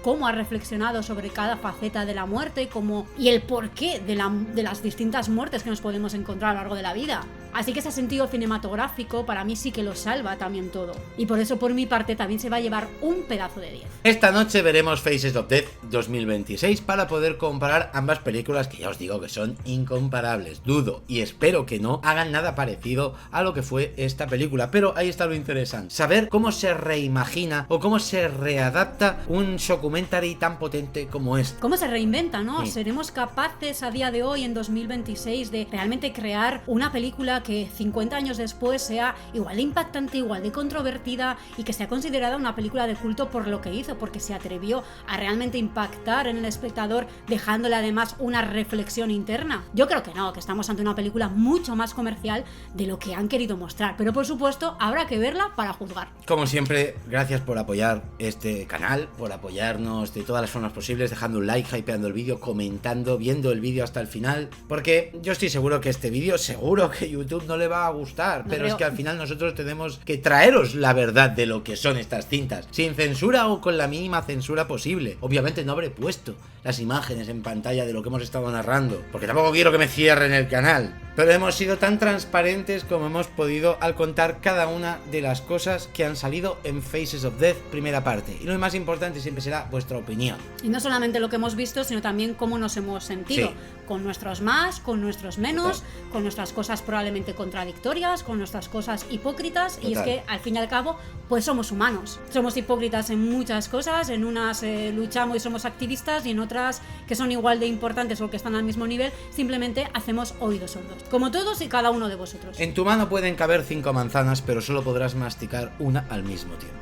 Cómo ha reflexionado sobre cada faceta de la muerte y el porqué de las distintas muertes que nos podemos encontrar a lo largo de la vida. Así que ese sentido cinematográfico para mí sí que lo salva también todo. Y por eso por mi parte también se va a llevar un pedazo de 10. Esta noche veremos Faces of Death 2026 para poder comparar ambas películas que ya os digo que son incomparables. Dudo y espero que no hagan nada parecido a lo que fue esta película. Pero ahí está lo interesante. Saber cómo se reimagina o cómo se readapta un shockumentary tan potente como este. ¿Cómo se reinventa, no? Sí. ¿Seremos capaces a día de hoy, en 2026, de realmente crear una película que 50 años después sea igual de impactante, igual de controvertida y que sea considerada una película de culto por lo que hizo, porque se atrevió a realmente impactar en el espectador, dejándole además una reflexión interna? Yo creo que no, que estamos ante una película mucho más comercial de lo que han querido mostrar, pero por supuesto habrá que verla para juzgar. Como siempre, gracias por apoyar este canal, por apoyarnos de todas las formas posibles, dejando un like, hypeando el vídeo, comentando, viendo el vídeo hasta el final, porque yo estoy seguro que este vídeo, seguro que YouTube no le va a gustar, pero es que al final nosotros tenemos que traeros la verdad de lo que son estas cintas, sin censura o con la mínima censura posible. Obviamente no habré puesto las imágenes en pantalla de lo que hemos estado narrando, porque tampoco quiero que me cierren el canal, pero hemos sido tan transparentes como hemos podido al contar cada una de las cosas que han salido en Faces of Death primera parte, y lo más importante siempre será vuestra opinión. Y no solamente lo que hemos visto, sino también cómo nos hemos sentido, con nuestros más, con nuestros menos, con nuestras cosas probablemente contradictorias, con nuestras cosas hipócritas. Y es que al fin y al cabo pues somos humanos, somos hipócritas en muchas cosas, en unas luchamos y somos activistas y en otras que son igual de importantes o que están al mismo nivel simplemente hacemos oídos sordos, como todos y cada uno de vosotros. En tu mano pueden caber 5 manzanas, pero solo podrás masticar una al mismo tiempo.